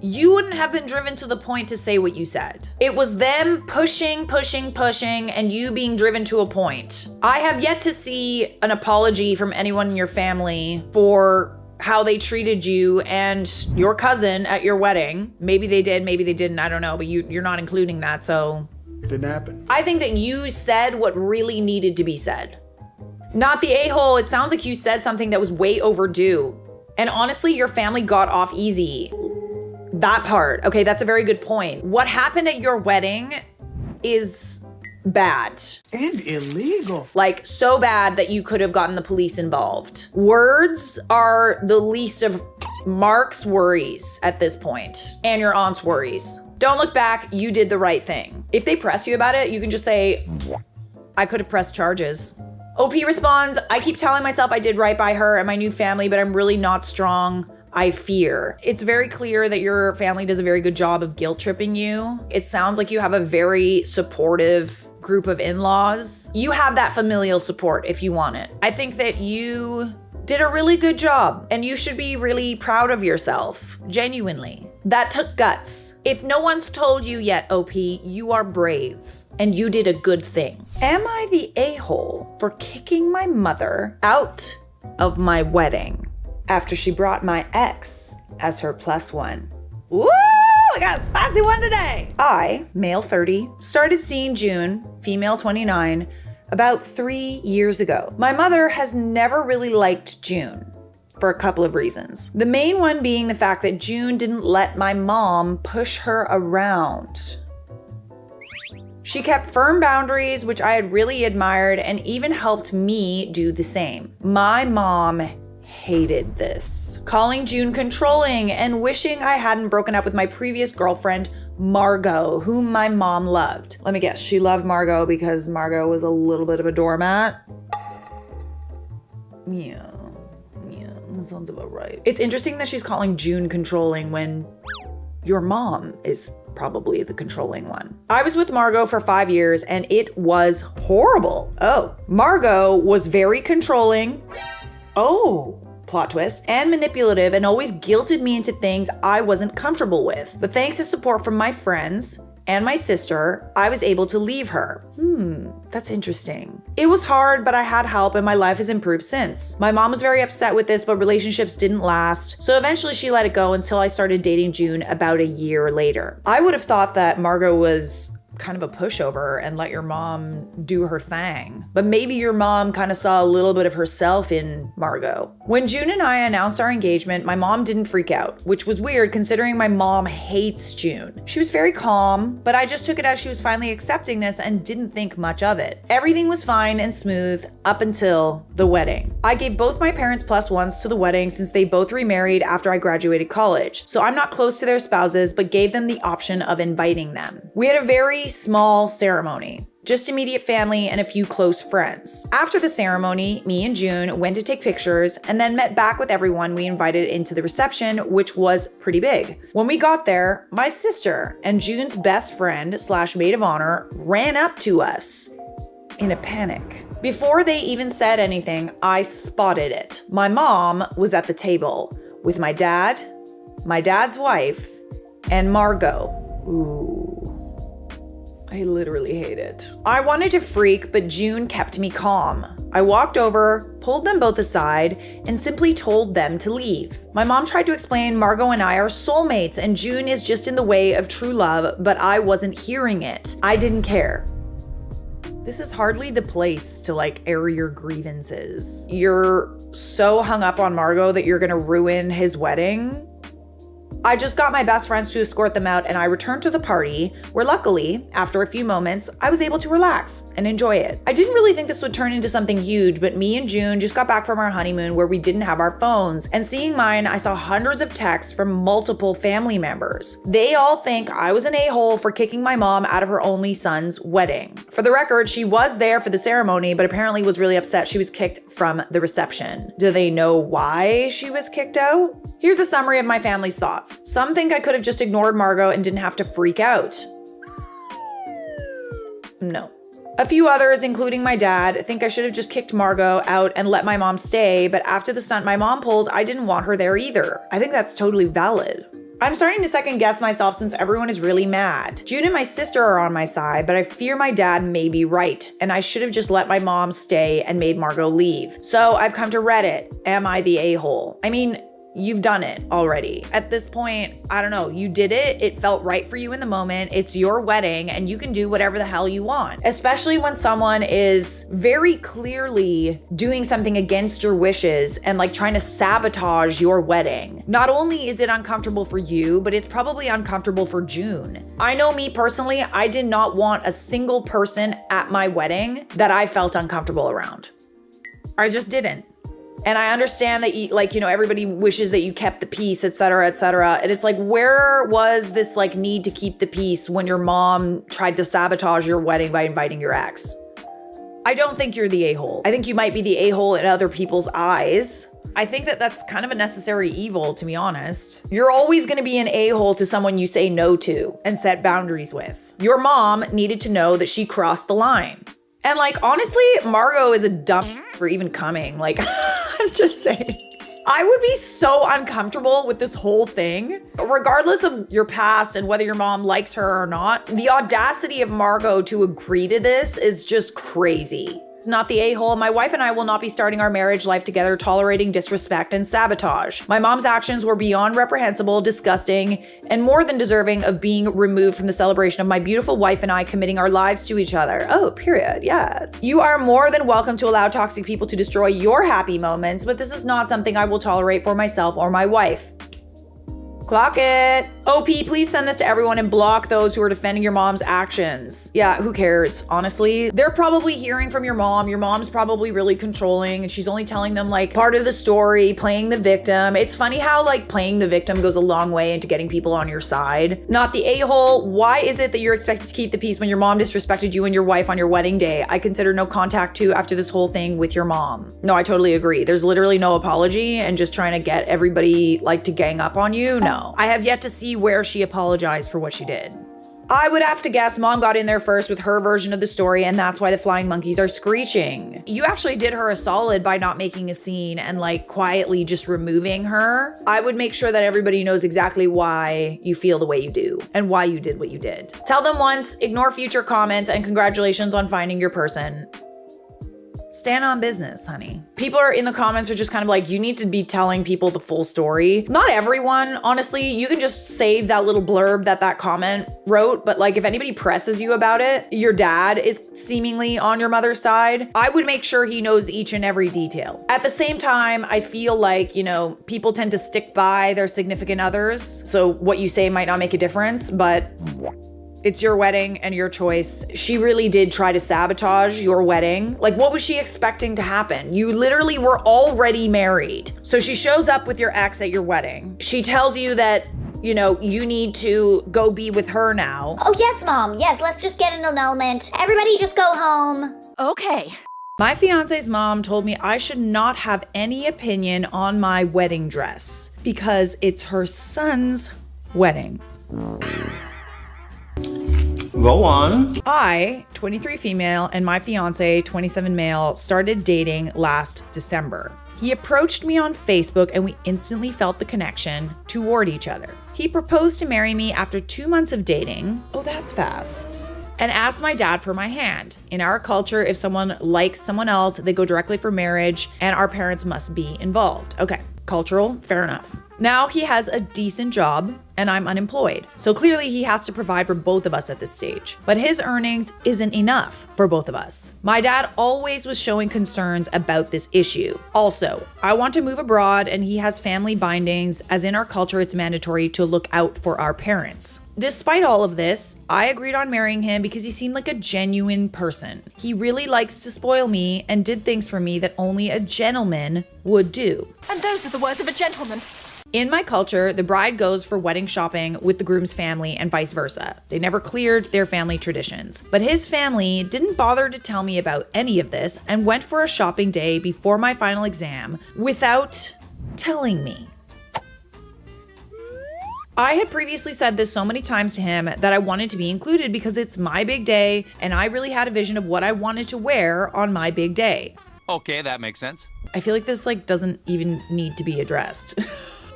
you wouldn't have been driven to the point to say what you said. It was them pushing, and you being driven to a point. I have yet to see an apology from anyone in your family for how they treated you and your cousin at your wedding. Maybe they did, maybe they didn't, I don't know, but you're not including that, so. Didn't happen. I think that you said what really needed to be said. Not the a-hole. It sounds like you said something that was way overdue. And honestly, your family got off easy. That part. Okay, that's a very good point. What happened at your wedding is bad. And illegal. Like, so bad that you could have gotten the police involved. Words are the least of Mark's worries at this point, and your aunt's worries. Don't look back, you did the right thing. If they press you about it, you can just say, I could have pressed charges. OP responds, I keep telling myself I did right by her and my new family, but I'm really not strong. I fear. It's very clear that your family does a very good job of guilt tripping you. It sounds like you have a very supportive group of in-laws. You have that familial support if you want it. I think that you did a really good job and you should be really proud of yourself, genuinely. That took guts. If no one's told you yet, OP, you are brave. And you did a good thing. Am I the a-hole for kicking my mother out of my wedding after she brought my ex as her +1? Woo! I got a spicy one today. I, male 30, started seeing June, female 29, about 3 years ago. My mother has never really liked June for a couple of reasons. The main one being the fact that June didn't let my mom push her around. She kept firm boundaries, which I had really admired, and even helped me do the same. My mom hated this, calling June controlling and wishing I hadn't broken up with my previous girlfriend, Margot, whom my mom loved. Let me guess, she loved Margot because Margot was a little bit of a doormat? Yeah, that sounds about right. It's interesting that she's calling June controlling when your mom is probably the controlling one. I was with Margot for 5 years and it was horrible. Oh, Margot was very controlling. Oh, plot twist, and manipulative, and always guilted me into things I wasn't comfortable with. But thanks to support from my friends and my sister, I was able to leave her. That's interesting. It was hard, but I had help and my life has improved since. My mom was very upset with this, but relationships didn't last. So eventually she let it go until I started dating June about a year later. I would have thought that Margot was kind of a pushover and let your mom do her thing. But maybe your mom kind of saw a little bit of herself in Margot. When June and I announced our engagement, my mom didn't freak out, which was weird considering my mom hates June. She was very calm, but I just took it as she was finally accepting this and didn't think much of it. Everything was fine and smooth up until the wedding. I gave both my parents +1s to the wedding since they both remarried after I graduated college. So I'm not close to their spouses, but gave them the option of inviting them. We had a very small ceremony, just immediate family and a few close friends. After the ceremony, me and June went to take pictures and then met back with everyone we invited into the reception, which was pretty big. When we got there, my sister and June's best friend / maid of honor ran up to us in a panic. Before they even said anything, I spotted it. My mom was at the table with my dad, my dad's wife, and Margot. Ooh. I literally hate it. I wanted to freak, but June kept me calm. I walked over, pulled them both aside, and simply told them to leave. My mom tried to explain Margot and I are soulmates and June is just in the way of true love, but I wasn't hearing it. I didn't care. This is hardly the place to air your grievances. You're so hung up on Margot that you're gonna ruin his wedding. I just got my best friends to escort them out and I returned to the party where luckily, after a few moments, I was able to relax and enjoy it. I didn't really think this would turn into something huge, but me and June just got back from our honeymoon where we didn't have our phones, and seeing mine, I saw hundreds of texts from multiple family members. They all think I was an a-hole for kicking my mom out of her only son's wedding. For the record, she was there for the ceremony, but apparently was really upset she was kicked from the reception. Do they know why she was kicked out? Here's a summary of my family's thoughts. Some think I could have just ignored Margot and didn't have to freak out. No. A few others, including my dad, think I should have just kicked Margot out and let my mom stay, but after the stunt my mom pulled, I didn't want her there either. I think that's totally valid. I'm starting to second guess myself since everyone is really mad. June and my sister are on my side, but I fear my dad may be right, and I should have just let my mom stay and made Margot leave. So I've come to Reddit. Am I the a-hole? I mean, you've done it already. At this point, I don't know, you did it. It felt right for you in the moment. It's your wedding and you can do whatever the hell you want, especially when someone is very clearly doing something against your wishes and trying to sabotage your wedding. Not only is it uncomfortable for you, but it's probably uncomfortable for June. I know me personally, I did not want a single person at my wedding that I felt uncomfortable around. I just didn't. And I understand that everybody wishes that you kept the peace, etc., etc. And it's where was this need to keep the peace when your mom tried to sabotage your wedding by inviting your ex? I don't think you're the a-hole. I think you might be the a-hole in other people's eyes. I think that that's kind of a necessary evil, to be honest. You're always going to be an a-hole to someone you say no to and set boundaries with. Your mom needed to know that she crossed the line. And honestly, Margot is a dumb for even coming. I'm just saying. I would be so uncomfortable with this whole thing, regardless of your past and whether your mom likes her or not. The audacity of Margot to agree to this is just crazy. Not the a-hole. My wife and I will not be starting our marriage life together tolerating disrespect and sabotage. My mom's actions were beyond reprehensible, disgusting, and more than deserving of being removed from the celebration of my beautiful wife and I committing our lives to each other. Oh, period. Yes. You are more than welcome to allow toxic people to destroy your happy moments, but this is not something I will tolerate for myself or my wife. Clock it. OP, please send this to everyone and block those who are defending your mom's actions. Yeah, who cares? Honestly, they're probably hearing from your mom. Your mom's probably really controlling and she's only telling them like part of the story, playing the victim. It's funny how like playing the victim goes a long way into getting people on your side. Not the a-hole. Why is it that you're expected to keep the peace when your mom disrespected you and your wife on your wedding day? I consider no contact too after this whole thing with your mom. No, I totally agree. There's literally no apology and just trying to get everybody like to gang up on you. No, I have yet to see where she apologized for what she did. I would have to guess mom got in there first with her version of the story and that's why the flying monkeys are screeching. You actually did her a solid by not making a scene and like quietly just removing her. I would make sure that everybody knows exactly why you feel the way you do and why you did what you did. Tell them once, ignore future comments, and congratulations on finding your person. Stand on business, honey. People are in the comments are just kind of like, you need to be telling people the full story. Not everyone, honestly, you can just save that little blurb that comment wrote. But like if anybody presses you about it, your dad is seemingly on your mother's side, I would make sure he knows each and every detail. At the same time, I feel like, you know, people tend to stick by their significant others. So what you say might not make a difference, but it's your wedding and your choice. She really did try to sabotage your wedding. Like, what was she expecting to happen? You literally were already married. So she shows up with your ex at your wedding. She tells you that, you know, you need to go be with her now. Oh, yes, Mom. Yes, let's just get an annulment. Everybody just go home. Okay. My fiance's mom told me I should not have any opinion on my wedding dress because it's her son's wedding. Go on. I, 23 female, and my fiance, 27 male, started dating last December. He approached me on Facebook and we instantly felt the connection toward each other. He proposed to marry me after 2 months of dating. Oh, that's fast. And asked my dad for my hand. In our culture, if someone likes someone else, they go directly for marriage and our parents must be involved. Okay, cultural, fair enough. Now he has a decent job and I'm unemployed. So clearly he has to provide for both of us at this stage. But his earnings isn't enough for both of us. My dad always was showing concerns about this issue. Also, I want to move abroad and he has family bindings, as in our culture it's mandatory to look out for our parents. Despite all of this, I agreed on marrying him because he seemed like a genuine person. He really likes to spoil me and did things for me that only a gentleman would do. And those are the words of a gentleman. In my culture, the bride goes for wedding shopping with the groom's family and vice versa. They never cleared their family traditions. But his family didn't bother to tell me about any of this and went for a shopping day before my final exam without telling me. I had previously said this so many times to him that I wanted to be included because it's my big day and I really had a vision of what I wanted to wear on my big day. Okay, that makes sense. I feel like this doesn't even need to be addressed.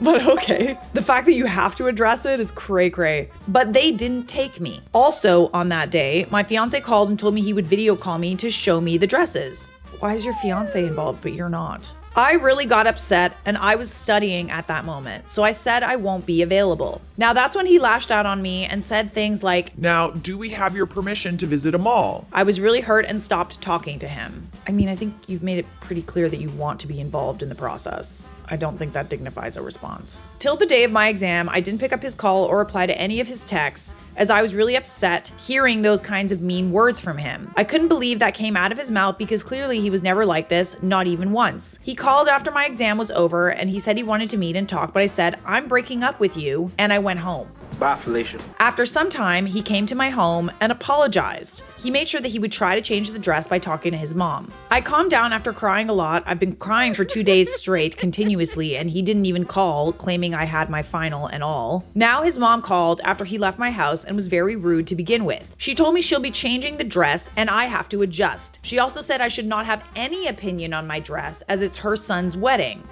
But okay. The fact that you have to address it is cray-cray. But they didn't take me. Also, on that day, my fiance called and told me he would video call me to show me the dresses. Why is your fiance involved, but you're not? I really got upset and I was studying at that moment. So I said I won't be available. Now that's when he lashed out on me and said things like, "Now, do we have your permission to visit a mall?" I was really hurt and stopped talking to him. I mean, I think you've made it pretty clear that you want to be involved in the process. I don't think that dignifies a response. Till the day of my exam, I didn't pick up his call or reply to any of his texts, as I was really upset hearing those kinds of mean words from him. I couldn't believe that came out of his mouth because clearly he was never like this, not even once. He called after my exam was over and he said he wanted to meet and talk, but I said, "I'm breaking up with you," and I went home. Bye, Felicia. After some time, he came to my home and apologized. He made sure that he would try to change the dress by talking to his mom. I calmed down after crying a lot. I've been crying for 2 days straight continuously, and he didn't even call, claiming I had my final and all. Now his mom called after he left my house and was very rude to begin with. She told me she'll be changing the dress and I have to adjust. She also said I should not have any opinion on my dress as it's her son's wedding.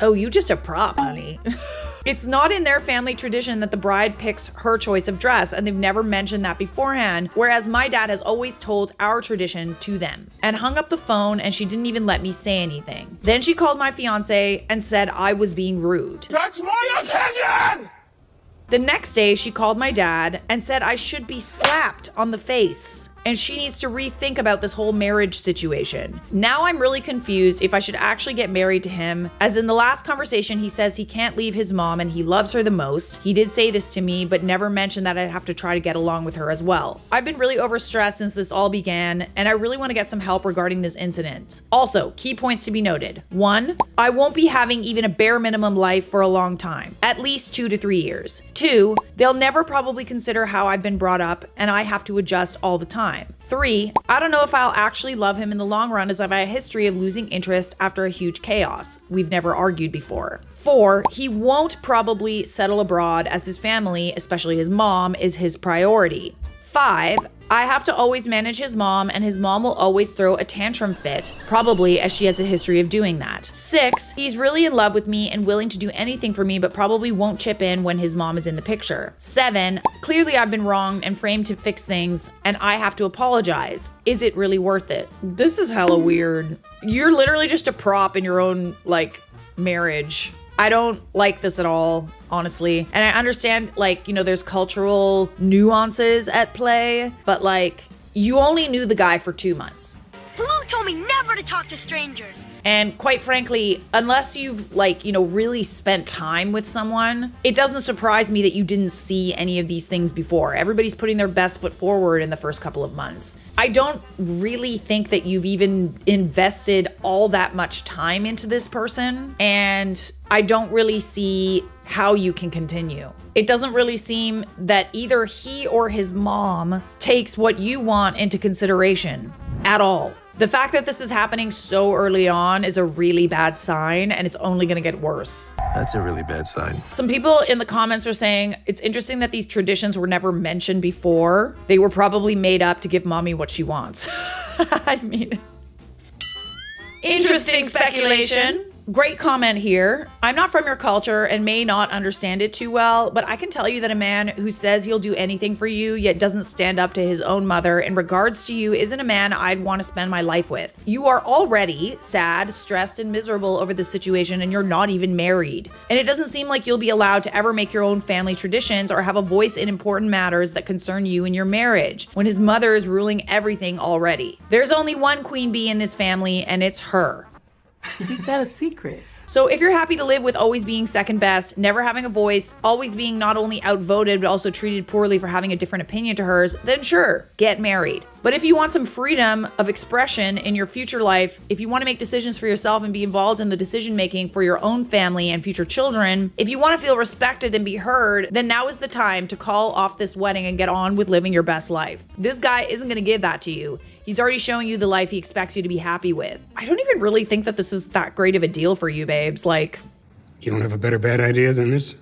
Oh, you just a prop, honey. It's not in their family tradition that the bride picks her choice of dress, and they've never mentioned that beforehand, whereas my dad has always told our tradition to them. And hung up the phone, and she didn't even let me say anything. Then she called my fiance and said I was being rude. That's my opinion! The next day, she called my dad and said I should be slapped on the face and she needs to rethink about this whole marriage situation. Now I'm really confused if I should actually get married to him, as in the last conversation he says he can't leave his mom and he loves her the most. He did say this to me, but never mentioned that I'd have to try to get along with her as well. I've been really overstressed since this all began, and I really want to get some help regarding this incident. Also, key points to be noted. 1, I won't be having even a bare minimum life for a long time, at least 2 to 3 years. 2, they'll never probably consider how I've been brought up, and I have to adjust all the time. 3, I don't know if I'll actually love him in the long run, as I've had a history of losing interest after a huge chaos. We've never argued before. 4, he won't probably settle abroad, as his family, especially his mom, is his priority. 5, I have to always manage his mom, and his mom will always throw a tantrum fit, probably as she has a history of doing that. 6, he's really in love with me and willing to do anything for me, but probably won't chip in when his mom is in the picture. 7, clearly I've been wronged and framed to fix things, and I have to apologize. Is it really worth it? This is hella weird. You're literally just a prop in your own, marriage. I don't like this at all, honestly. And I understand, there's cultural nuances at play, but you only knew the guy for 2 months. Blue told me never to talk to strangers. And quite frankly, unless you've really spent time with someone, it doesn't surprise me that you didn't see any of these things before. Everybody's putting their best foot forward in the first couple of months. I don't really think that you've even invested all that much time into this person, and I don't really see how you can continue. It doesn't really seem that either he or his mom takes what you want into consideration at all. The fact that this is happening so early on is a really bad sign, and it's only gonna get worse. That's a really bad sign. Some people in the comments are saying, it's interesting that these traditions were never mentioned before. They were probably made up to give mommy what she wants. I mean, interesting speculation. Great comment here. I'm not from your culture and may not understand it too well, but I can tell you that a man who says he'll do anything for you yet doesn't stand up to his own mother in regards to you isn't a man I'd want to spend my life with. You are already sad, stressed, and miserable over the situation, and you're not even married. And it doesn't seem like you'll be allowed to ever make your own family traditions or have a voice in important matters that concern you and your marriage, when his mother is ruling everything already. There's only one queen bee in this family, and it's her. Keep that a secret. So if you're happy to live with always being second best, never having a voice, always being not only outvoted but also treated poorly for having a different opinion to hers, then sure, get married. But if you want some freedom of expression in your future life, if you want to make decisions for yourself and be involved in the decision making for your own family and future children, if you want to feel respected and be heard, then now is the time to call off this wedding and get on with living your best life. This guy isn't going to give that to you. He's already showing you the life he expects you to be happy with. I don't even really think that this is that great of a deal for you, babes. You don't have a better bad idea than this?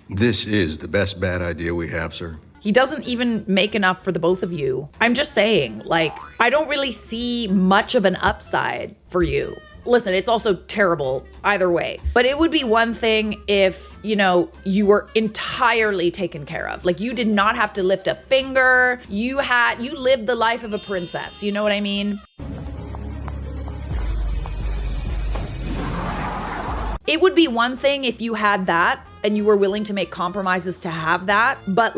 This is the best bad idea we have, sir. He doesn't even make enough for the both of you. I'm just saying, I don't really see much of an upside for you. Listen, it's also terrible either way. But it would be one thing if, you were entirely taken care of. You did not have to lift a finger. You lived the life of a princess. You know what I mean? It would be one thing if you had that and you were willing to make compromises to have that, but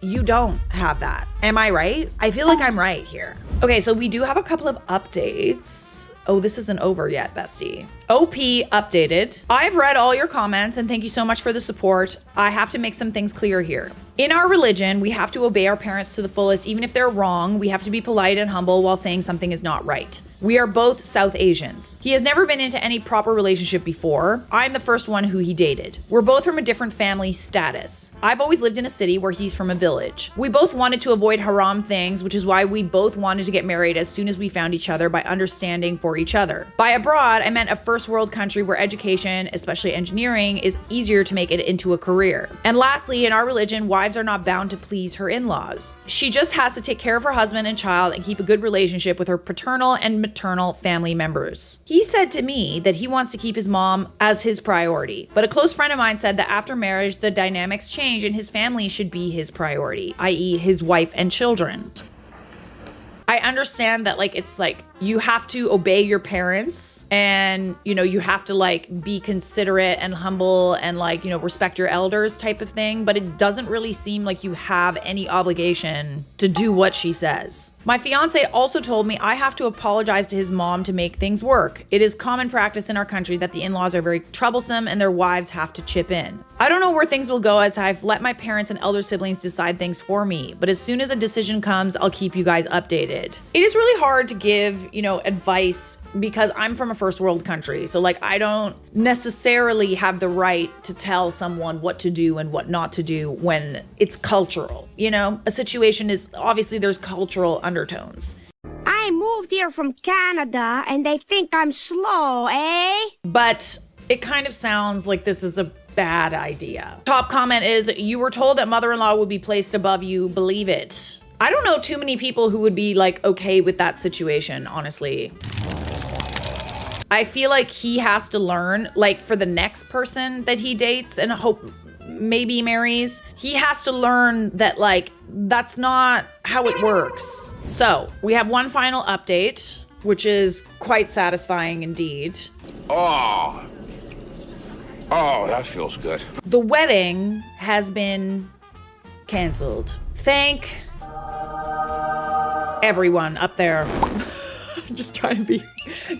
you don't have that. Am I right? I feel like I'm right here. Okay, so we do have a couple of updates. Oh, this isn't over yet, bestie. OP updated. I've read all your comments and thank you so much for the support. I have to make some things clear here. In our religion, we have to obey our parents to the fullest. Even if they're wrong, we have to be polite and humble while saying something is not right. We are both South Asians. He has never been into any proper relationship before. I'm the first one who he dated. We're both from a different family status. I've always lived in a city where he's from a village. We both wanted to avoid haram things, which is why we both wanted to get married as soon as we found each other by understanding for each other. By abroad, I meant a first world country where education, especially engineering, is easier to make it into a career. And lastly, in our religion, wives are not bound to please her in-laws. She just has to take care of her husband and child and keep a good relationship with her paternal and maternal family members. He said to me that he wants to keep his mom as his priority, but a close friend of mine said that after marriage, the dynamics change and his family should be his priority, i.e. his wife and children. I understand that it's you have to obey your parents and, you have to be considerate and humble and respect your elders type of thing. But it doesn't really seem like you have any obligation to do what she says. My fiance also told me I have to apologize to his mom to make things work. It is common practice in our country that the in-laws are very troublesome and their wives have to chip in. I don't know where things will go as I've let my parents and elder siblings decide things for me, but as soon as a decision comes, I'll keep you guys updated. It is really hard to give, advice because I'm from a first world country. So I don't necessarily have the right to tell someone what to do and what not to do when it's cultural. A situation is obviously there's cultural undertones. I moved here from Canada and they think I'm slow, eh? But it kind of sounds like this is a bad idea. Top comment is, you were told that mother-in-law would be placed above you. Believe it. I don't know too many people who would be okay with that situation, honestly. I feel like he has to learn, for the next person that he dates and hope maybe marries, he has to learn that that's not how it works. So we have one final update, which is quite satisfying indeed. Oh, that feels good. The wedding has been canceled. Thank everyone up there. I'm just trying to be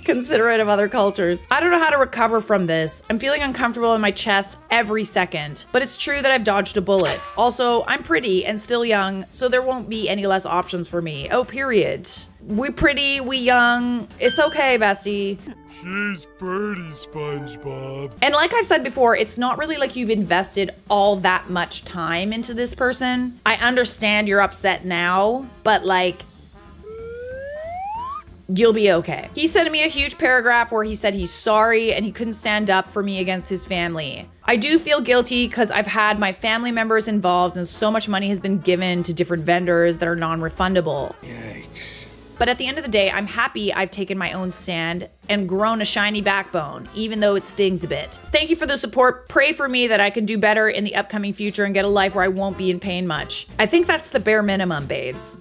considerate of other cultures. I don't know how to recover from this. I'm feeling uncomfortable in my chest every second, but it's true that I've dodged a bullet. Also, I'm pretty and still young, so there won't be any less options for me. Oh, period. We pretty, we young. It's okay, bestie. She's pretty, SpongeBob. And like I've said before, it's not really like you've invested all that much time into this person. I understand you're upset now, but you'll be okay. He sent me a huge paragraph where he said he's sorry and he couldn't stand up for me against his family. I do feel guilty because I've had my family members involved and so much money has been given to different vendors that are non-refundable. Yikes. But at the end of the day, I'm happy I've taken my own stand and grown a shiny backbone, even though it stings a bit. Thank you for the support. Pray for me that I can do better in the upcoming future and get a life where I won't be in pain much. I think that's the bare minimum, babes.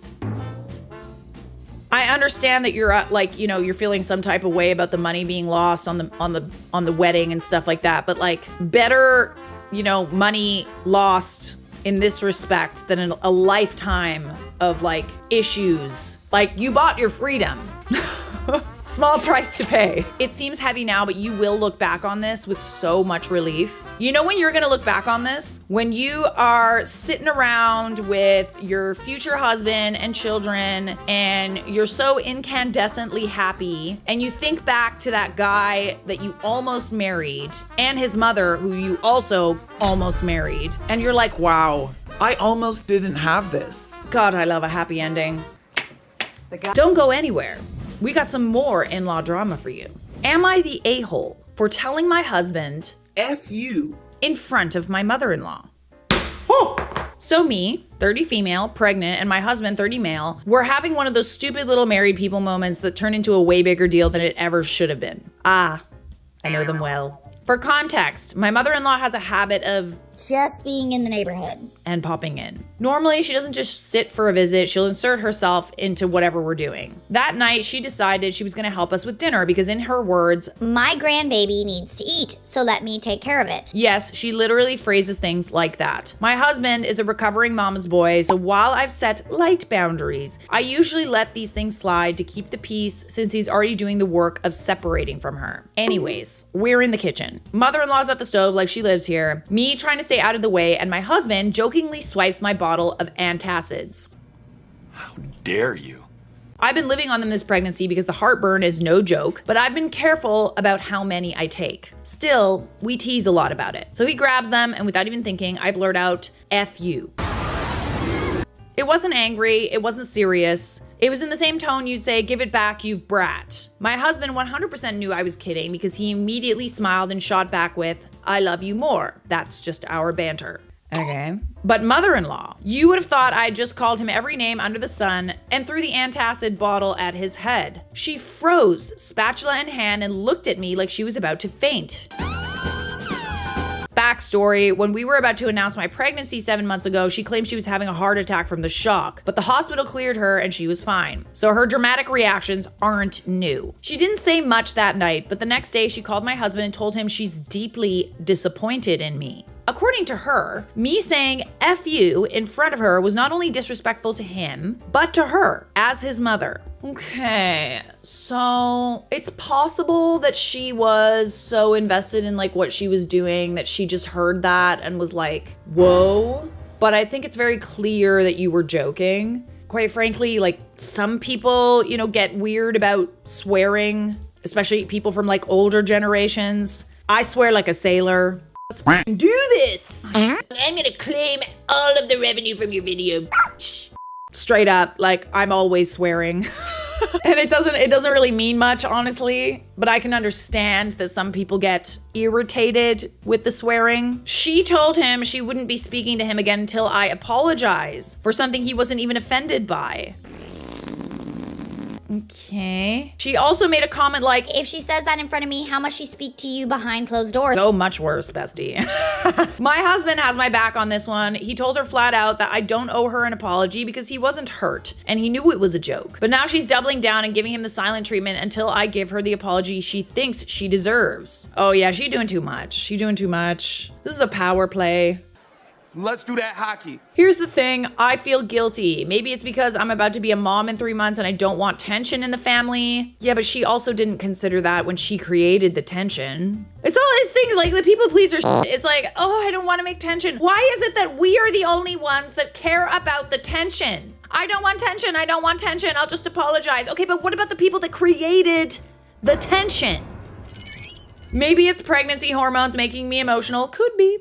I understand that you're you're feeling some type of way about the money being lost on the wedding and stuff like that, but better, money lost in this respect than a lifetime of issues. You bought your freedom. Small price to pay. It seems heavy now, but you will look back on this with so much relief. You know when you're gonna look back on this? When you are sitting around with your future husband and children and you're so incandescently happy and you think back to that guy that you almost married and his mother who you also almost married and you're like, wow, I almost didn't have this. God, I love a happy ending. Don't go anywhere. We got some more in-law drama for you. Am I the a-hole for telling my husband F you in front of my mother-in-law? So me, 30 female, pregnant, and my husband, 30 male, we're having one of those stupid little married people moments that turn into a way bigger deal than it ever should have been. I know them well. For context, my mother-in-law has a habit of just being in the neighborhood and popping in. Normally, she doesn't just sit for a visit, she'll insert herself into whatever we're doing. That night, she decided she was gonna help us with dinner because in her words, my grandbaby needs to eat, so let me take care of it. Yes, she literally phrases things like that. My husband is a recovering mama's boy, so while I've set light boundaries, I usually let these things slide to keep the peace since he's already doing the work of separating from her. Anyways, we're in the kitchen. Mother-in-law's at the stove like she lives here, me trying to stay out of the way, and my husband jokingly swipes my bottle of antacids. How dare you? I've been living on them this pregnancy because the heartburn is no joke, but I've been careful about how many I take. Still, we tease a lot about it. So he grabs them, and without even thinking, I blurt out, F you. It wasn't angry, it wasn't serious. It was in the same tone you'd say, give it back, you brat. My husband 100% knew I was kidding because he immediately smiled and shot back with, I love you more. That's just our banter. Okay. But mother-in-law, you would have thought I just called him every name under the sun and threw the antacid bottle at his head. She froze, spatula in hand, and looked at me like she was about to faint. Backstory, when we were about to announce my pregnancy 7 months ago, she claimed she was having a heart attack from the shock, but the hospital cleared her and she was fine. So her dramatic reactions aren't new. She didn't say much that night, but the next day she called my husband and told him she's deeply disappointed in me. According to her, me saying F you in front of her was not only disrespectful to him, but to her as his mother. Okay, so it's possible that she was so invested in like what she was doing that she just heard that and was like, whoa. But I think it's very clear that you were joking. Quite frankly, like some people, you know, get weird about swearing, especially people from like older generations. I swear like a sailor. Let's do this. I'm gonna claim all of the revenue from your video. Straight up, like I'm always swearing. And it doesn't really mean much, honestly, but I can understand that some people get irritated with the swearing. She told him she wouldn't be speaking to him again until I apologize for something he wasn't even offended by. Okay. She also made a comment like, If she says that in front of me, how must she speak to you behind closed doors? so much worse, bestie. My husband has my back on this one. He told her flat out that I don't owe her an apology because he wasn't hurt and he knew it was a joke. But now she's doubling down and giving him the silent treatment until I give her the apology she thinks she deserves. Oh yeah, she doing too much. She doing too much. This is a power play. Let's do that hockey. Here's the thing, I feel guilty. Maybe it's because I'm about to be a mom in 3 months and I don't want tension in the family. Yeah, but she also didn't consider that when she created the tension. It's all these things like the people pleaser shit. It's like, oh, I don't want to make tension. Why is it that we are the only ones that care about the tension? I don't want tension, I don't want tension, I'll just apologize. Okay, but what about the people that created the tension? Maybe it's pregnancy hormones making me emotional. Could be.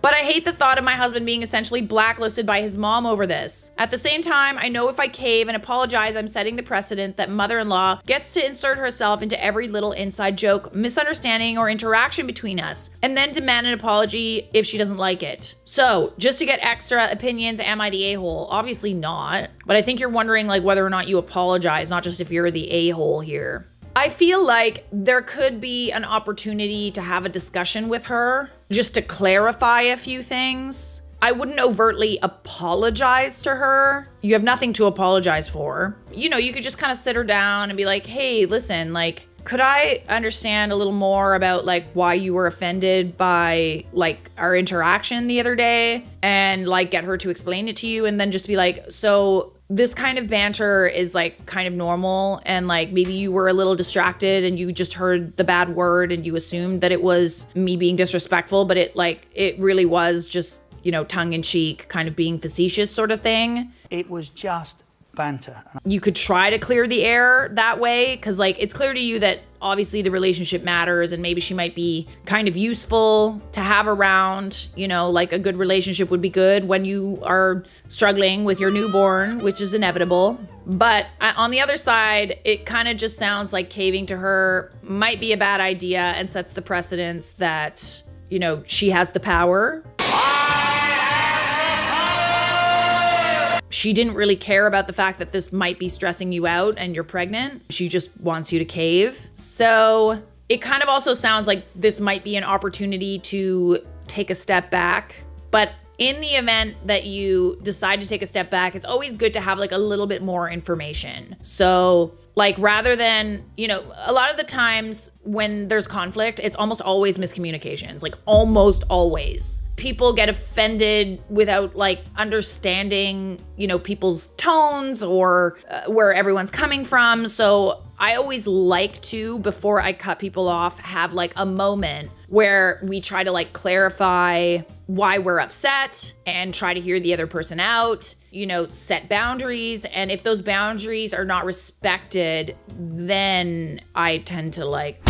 But I hate the thought of my husband being essentially blacklisted by his mom over this. At the same time, I know if I cave and apologize, I'm setting the precedent that mother-in-law gets to insert herself into every little inside joke, misunderstanding, or interaction between us, and then demand an apology if she doesn't like it. So, just to get extra opinions, am I the a-hole? Obviously not. But I think you're wondering like whether or not you apologize, not just if you're the a-hole here. I feel like there could be an opportunity to have a discussion with her just to clarify a few things. I wouldn't overtly apologize to her. You have nothing to apologize for. You know, you could just kind of sit her down and be like, hey, listen, like, could I understand a little more about like why you were offended by like our interaction the other day, and like get her to explain it to you, and then just be like, so this kind of banter is like kind of normal, and like maybe you were a little distracted and you just heard the bad word and you assumed that it was me being disrespectful, but it really was just, you know, tongue in cheek, kind of being facetious sort of thing. It was just banter. You could try to clear the air that way, because like it's clear to you that obviously the relationship matters and maybe she might be kind of useful to have around, you know, like a good relationship would be good when you are struggling with your newborn, which is inevitable. But on the other side, it kind of just sounds like caving to her might be a bad idea and sets the precedence that, you know, she has the power. She didn't really care about the fact that this might be stressing you out and you're pregnant. She just wants you to cave. So it kind of also sounds like this might be an opportunity to take a step back. But in the event that you decide to take a step back, it's always good to have like a little bit more information. So like rather than, you know, a lot of the times when there's conflict, it's almost always miscommunications, like almost always. People get offended without like understanding, you know, people's tones or where everyone's coming from. So I always like to, before I cut people off, have like a moment where we try to like clarify why we're upset and try to hear the other person out, you know, set boundaries. And if those boundaries are not respected, then I tend to like,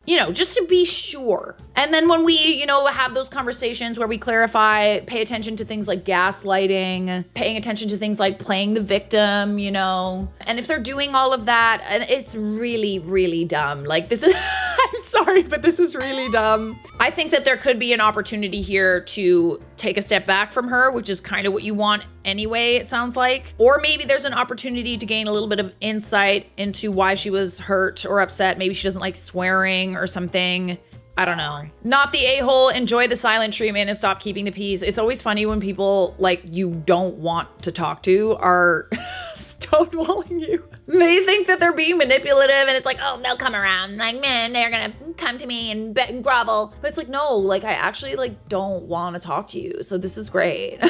you know, just to be sure. And then when we, you know, have those conversations where we clarify, pay attention to things like gaslighting, paying attention to things like playing the victim, you know. And if they're doing all of that, and it's really, really dumb. Like this is, I'm sorry, but this is really dumb. I think that there could be an opportunity here to take a step back from her, which is kind of what you want anyway, it sounds like. Or maybe there's an opportunity to gain a little bit of insight into why she was hurt or upset. Maybe she doesn't like swearing or something. I don't know. Not the a-hole, enjoy the silent treatment and stop keeping the peace. It's always funny when people like you don't want to talk to are stonewalling you. They think that they're being manipulative and it's like, oh, they'll come around. Like, man, they're gonna come to me and beg and grovel. But it's like, no, like I actually like don't want to talk to you. So this is great.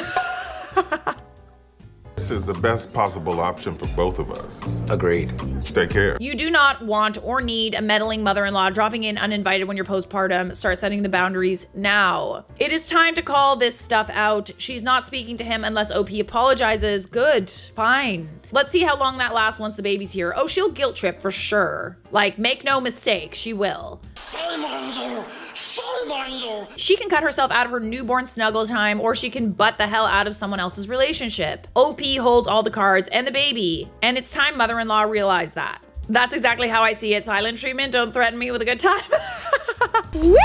This is the best possible option for both of us. Agreed. Take care. You do not want or need a meddling mother-in-law dropping in uninvited when you're postpartum. Start setting the boundaries now. It is time to call this stuff out. She's not speaking to him unless OP apologizes. Good, fine. Let's see how long that lasts once the baby's here. Oh, she'll guilt trip for sure. Like, make no mistake, she will. She can cut herself out of her newborn snuggle time, or she can butt the hell out of someone else's relationship. OP holds all the cards and the baby. And it's time mother-in-law realized that. That's exactly how I see it. Silent treatment, don't threaten me with a good time. Woo!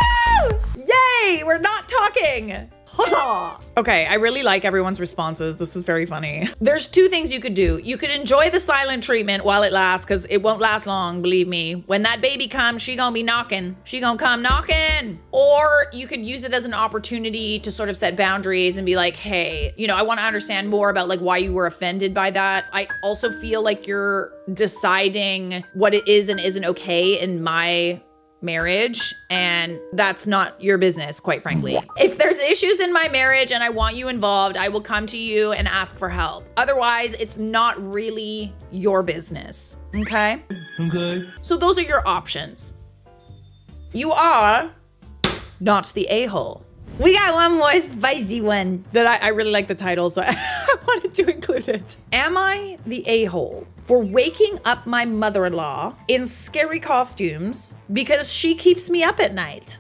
Yay, we're not talking. Huzzah! Okay, I really like everyone's responses. This is very funny. There's two things you could do. You could enjoy the silent treatment while it lasts, because it won't last long, believe me. When that baby comes, she gonna be knocking. She gonna come knocking. Or you could use it as an opportunity to sort of set boundaries and be like, hey, you know, I want to understand more about like why you were offended by that. I also feel like you're deciding what it is and isn't okay in my marriage, and that's not your business, quite frankly. If there's issues in my marriage and I want you involved, I will come to you and ask for help. Otherwise, it's not really your business, okay? Okay. So those are your options. You are not the a-hole. We got one more spicy one that I really like the title, so I wanted to include it. Am I the a-hole for waking up my mother-in-law in scary costumes because she keeps me up at night?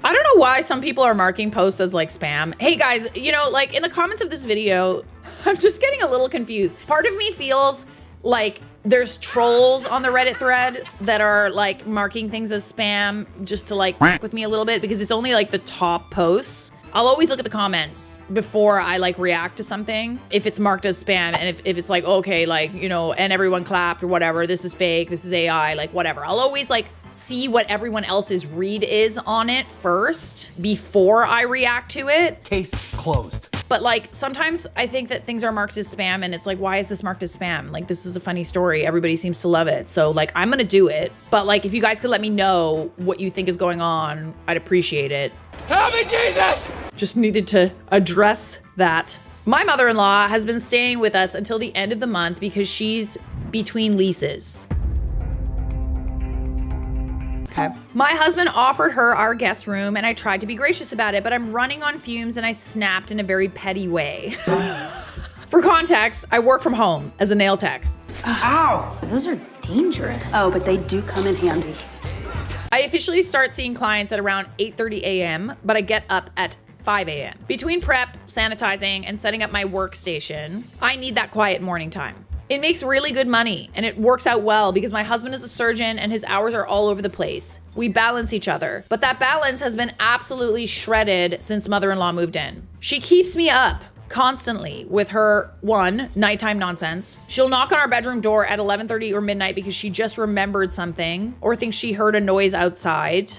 I don't know why some people are marking posts as like spam. Hey guys, you know, like in the comments of this video, I'm just getting a little confused. Part of me feels like there's trolls on the Reddit thread that are like marking things as spam just to like with me a little bit, because it's only like the top posts. I'll always look at the comments before I like react to something if it's marked as spam, and if it's like, okay, like, you know, and everyone clapped or whatever, this is fake, this is AI, like whatever. I'll always like see what everyone else's read is on it first before I react to it. Case closed. But like sometimes I think that things are marked as spam, and it's like, why is this marked as spam? Like, this is a funny story. Everybody seems to love it. So like, I'm gonna do it. But like, if you guys could let me know what you think is going on, I'd appreciate it. Help me, Jesus! Just needed to address that. My mother-in-law has been staying with us until the end of the month because she's between leases. Okay. My husband offered her our guest room, and I tried to be gracious about it, but I'm running on fumes and I snapped in a very petty way. For context, I work from home as a nail tech. Ow! Those are dangerous. Oh, but they do come in handy. I officially start seeing clients at around 8:30 a.m., but I get up at 5 a.m. Between prep, sanitizing, and setting up my workstation, I need that quiet morning time. It makes really good money, and it works out well because my husband is a surgeon and his hours are all over the place. We balance each other, but that balance has been absolutely shredded since mother-in-law moved in. She keeps me up constantly with her, one, nighttime nonsense. She'll knock on our bedroom door at 11:30 or midnight because she just remembered something or thinks she heard a noise outside.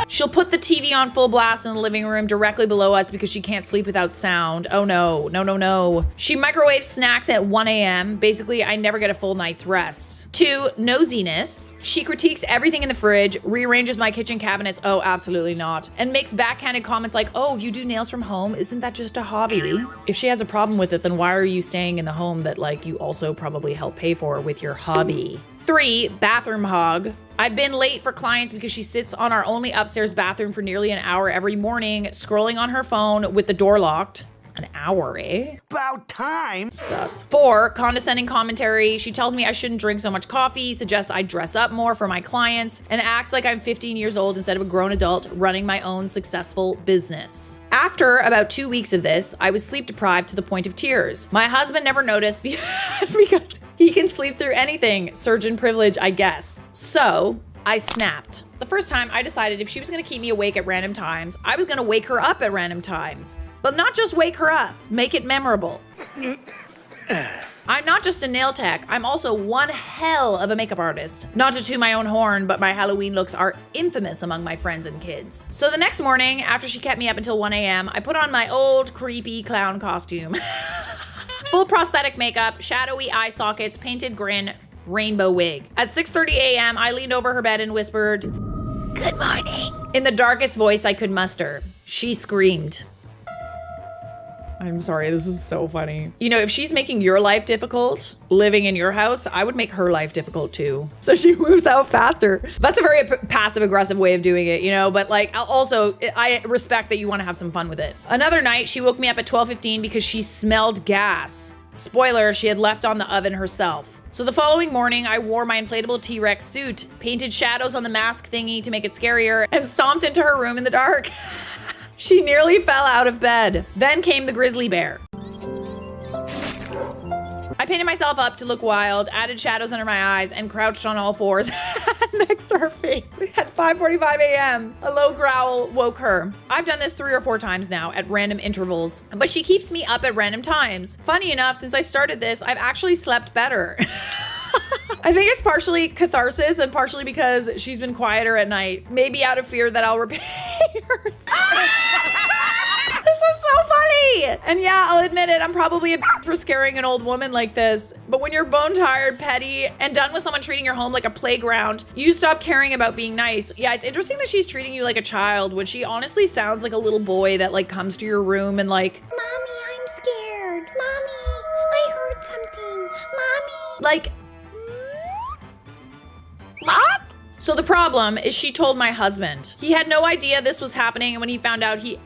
She'll put the TV on full blast in the living room directly below us because she can't sleep without sound. Oh no, no, no, no. She microwaves snacks at 1 a.m. Basically, I never get a full night's rest. 2, nosiness. She critiques everything in the fridge, rearranges my kitchen cabinets, oh, absolutely not, and makes backhanded comments like, oh, you do nails from home? Isn't that just a hobby? If she has a problem with it, then why are you staying in the home that like you also probably help pay for with your hobby? 3, bathroom hog. I've been late for clients because she sits on our only upstairs bathroom for nearly an hour every morning, scrolling on her phone with the door locked. An hour, eh? About time. Sus. 4, condescending commentary. She tells me I shouldn't drink so much coffee, suggests I dress up more for my clients, and acts like I'm 15 years old instead of a grown adult running my own successful business. After about 2 weeks of this, I was sleep deprived to the point of tears. My husband never noticed because he can sleep through anything. Surgeon privilege, I guess. So I snapped. The first time I decided if she was gonna keep me awake at random times, I was gonna wake her up at random times. But not just wake her up, make it memorable. I'm not just a nail tech, I'm also one hell of a makeup artist. Not to toot my own horn, but my Halloween looks are infamous among my friends and kids. So the next morning, after she kept me up until 1 a.m., I put on my old creepy clown costume. Full prosthetic makeup, shadowy eye sockets, painted grin, rainbow wig. At 6:30 a.m., I leaned over her bed and whispered, "Good morning," in the darkest voice I could muster. She screamed. I'm sorry, this is so funny. You know, if she's making your life difficult, living in your house, I would make her life difficult too. So she moves out faster. That's a very passive aggressive way of doing it, you know, but like also I respect that you want to have some fun with it. Another night, she woke me up at 12:15 because she smelled gas. Spoiler, she had left on the oven herself. So the following morning, I wore my inflatable T-Rex suit, painted shadows on the mask thingy to make it scarier, and stomped into her room in the dark. She nearly fell out of bed. Then came the grizzly bear. I painted myself up to look wild, added shadows under my eyes, and crouched on all fours next to her face. At 5:45 a.m., a low growl woke her. I've done this 3 or 4 times now at random intervals, but she keeps me up at random times. Funny enough, since I started this, I've actually slept better. I think it's partially catharsis and partially because she's been quieter at night. Maybe out of fear that I'll repay her. This is so funny! And yeah, I'll admit it, I'm probably a bitch for scaring an old woman like this. But when you're bone tired, petty, and done with someone treating your home like a playground, you stop caring about being nice. Yeah, it's interesting that she's treating you like a child when she honestly sounds like a little boy that like comes to your room and like, "Mommy, I'm scared. Mommy, I heard something. Mommy." Like, what? So the problem is she told my husband. He had no idea this was happening, and when he found out, he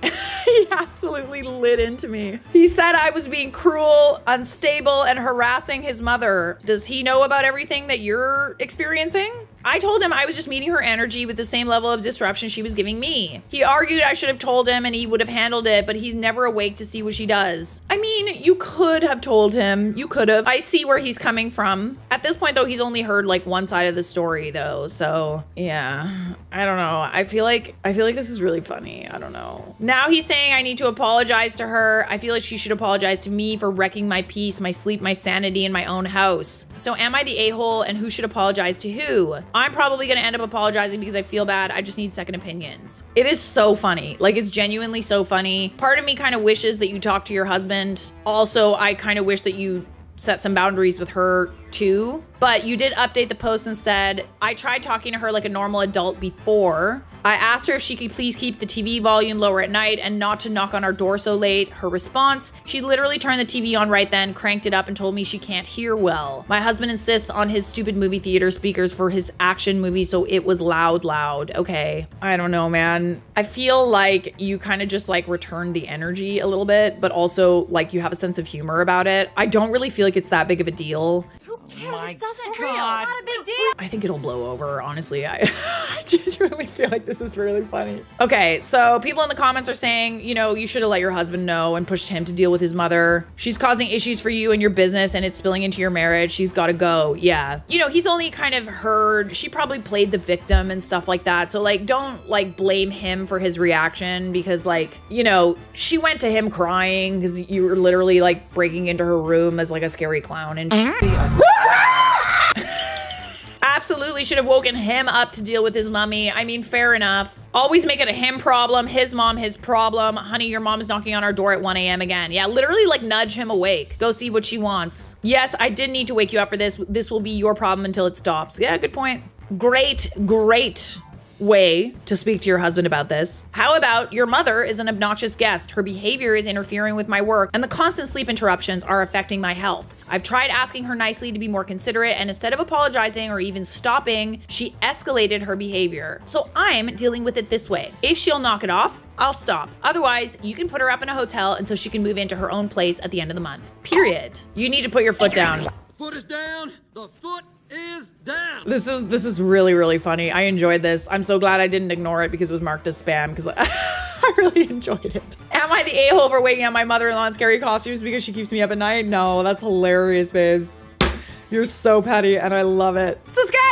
absolutely lit into me. He said I was being cruel, unstable, and harassing his mother. Does he know about everything that you're experiencing? I told him I was just meeting her energy with the same level of disruption she was giving me. He argued I should have told him and he would have handled it, but he's never awake to see what she does. I mean, you could have told him. You could have. I see where he's coming from. At this point, though, he's only heard like one side of the story, though. So yeah, I don't know. I feel like this is really funny. I don't know. Now he's saying I need to apologize to her. I feel like she should apologize to me for wrecking my peace, my sleep, my sanity in my own house. So am I the a-hole, and who should apologize to who? I'm probably gonna end up apologizing because I feel bad. I just need second opinions. It is so funny. Like, it's genuinely so funny. Part of me kind of wishes that you talk to your husband. Also, I kind of wish that you set some boundaries with her too. But you did update the post and said, I tried talking to her like a normal adult before. I asked her if she could please keep the TV volume lower at night and not to knock on our door so late. Her response, she literally turned the TV on right then, cranked it up, and told me she can't hear well. My husband insists on his stupid movie theater speakers for his action movie, so it was loud. Okay. I don't know, man. I feel like you kind of just like returned the energy a little bit, but also like you have a sense of humor about it. I don't really feel like it's that big of a deal. It doesn't hurt. It's not a big deal. I think it'll blow over, honestly. I genuinely feel like this is really funny. Okay, so people in the comments are saying, you know, you should have let your husband know and pushed him to deal with his mother. She's causing issues for you and your business and it's spilling into your marriage. She's got to go. Yeah. You know, he's only kind of heard, she probably played the victim and stuff like that. So like, don't like blame him for his reaction because like, you know, she went to him crying because you were literally like breaking into her room as like a scary clown and absolutely should have woken him up to deal with his mummy. I mean, fair enough. Always make it a him problem, his mom, his problem. Honey, your mom is knocking on our door at 1 a.m. again. Yeah, literally like nudge him awake. Go see what she wants. Yes, I did need to wake you up for this. This will be your problem until it stops. Yeah, good point. Great way to speak to your husband about this. How about your mother is an obnoxious guest. Her behavior is interfering with my work and the constant sleep interruptions are affecting my health. I've tried asking her nicely to be more considerate and instead of apologizing or even stopping, she escalated her behavior. So I'm dealing with it this way. If she'll knock it off, I'll stop. Otherwise, you can put her up in a hotel until she can move into her own place at the end of the month. Period. You need to put your foot down. Foot is down. The foot is down. This is really funny. I enjoyed this. I'm so glad I didn't ignore it because it was marked as spam because I really enjoyed it. Am I the a-hole for waking up my mother-in-law in scary costumes because she keeps me up at night? No, that's hilarious, babes. You're so petty and I love it. Subscribe!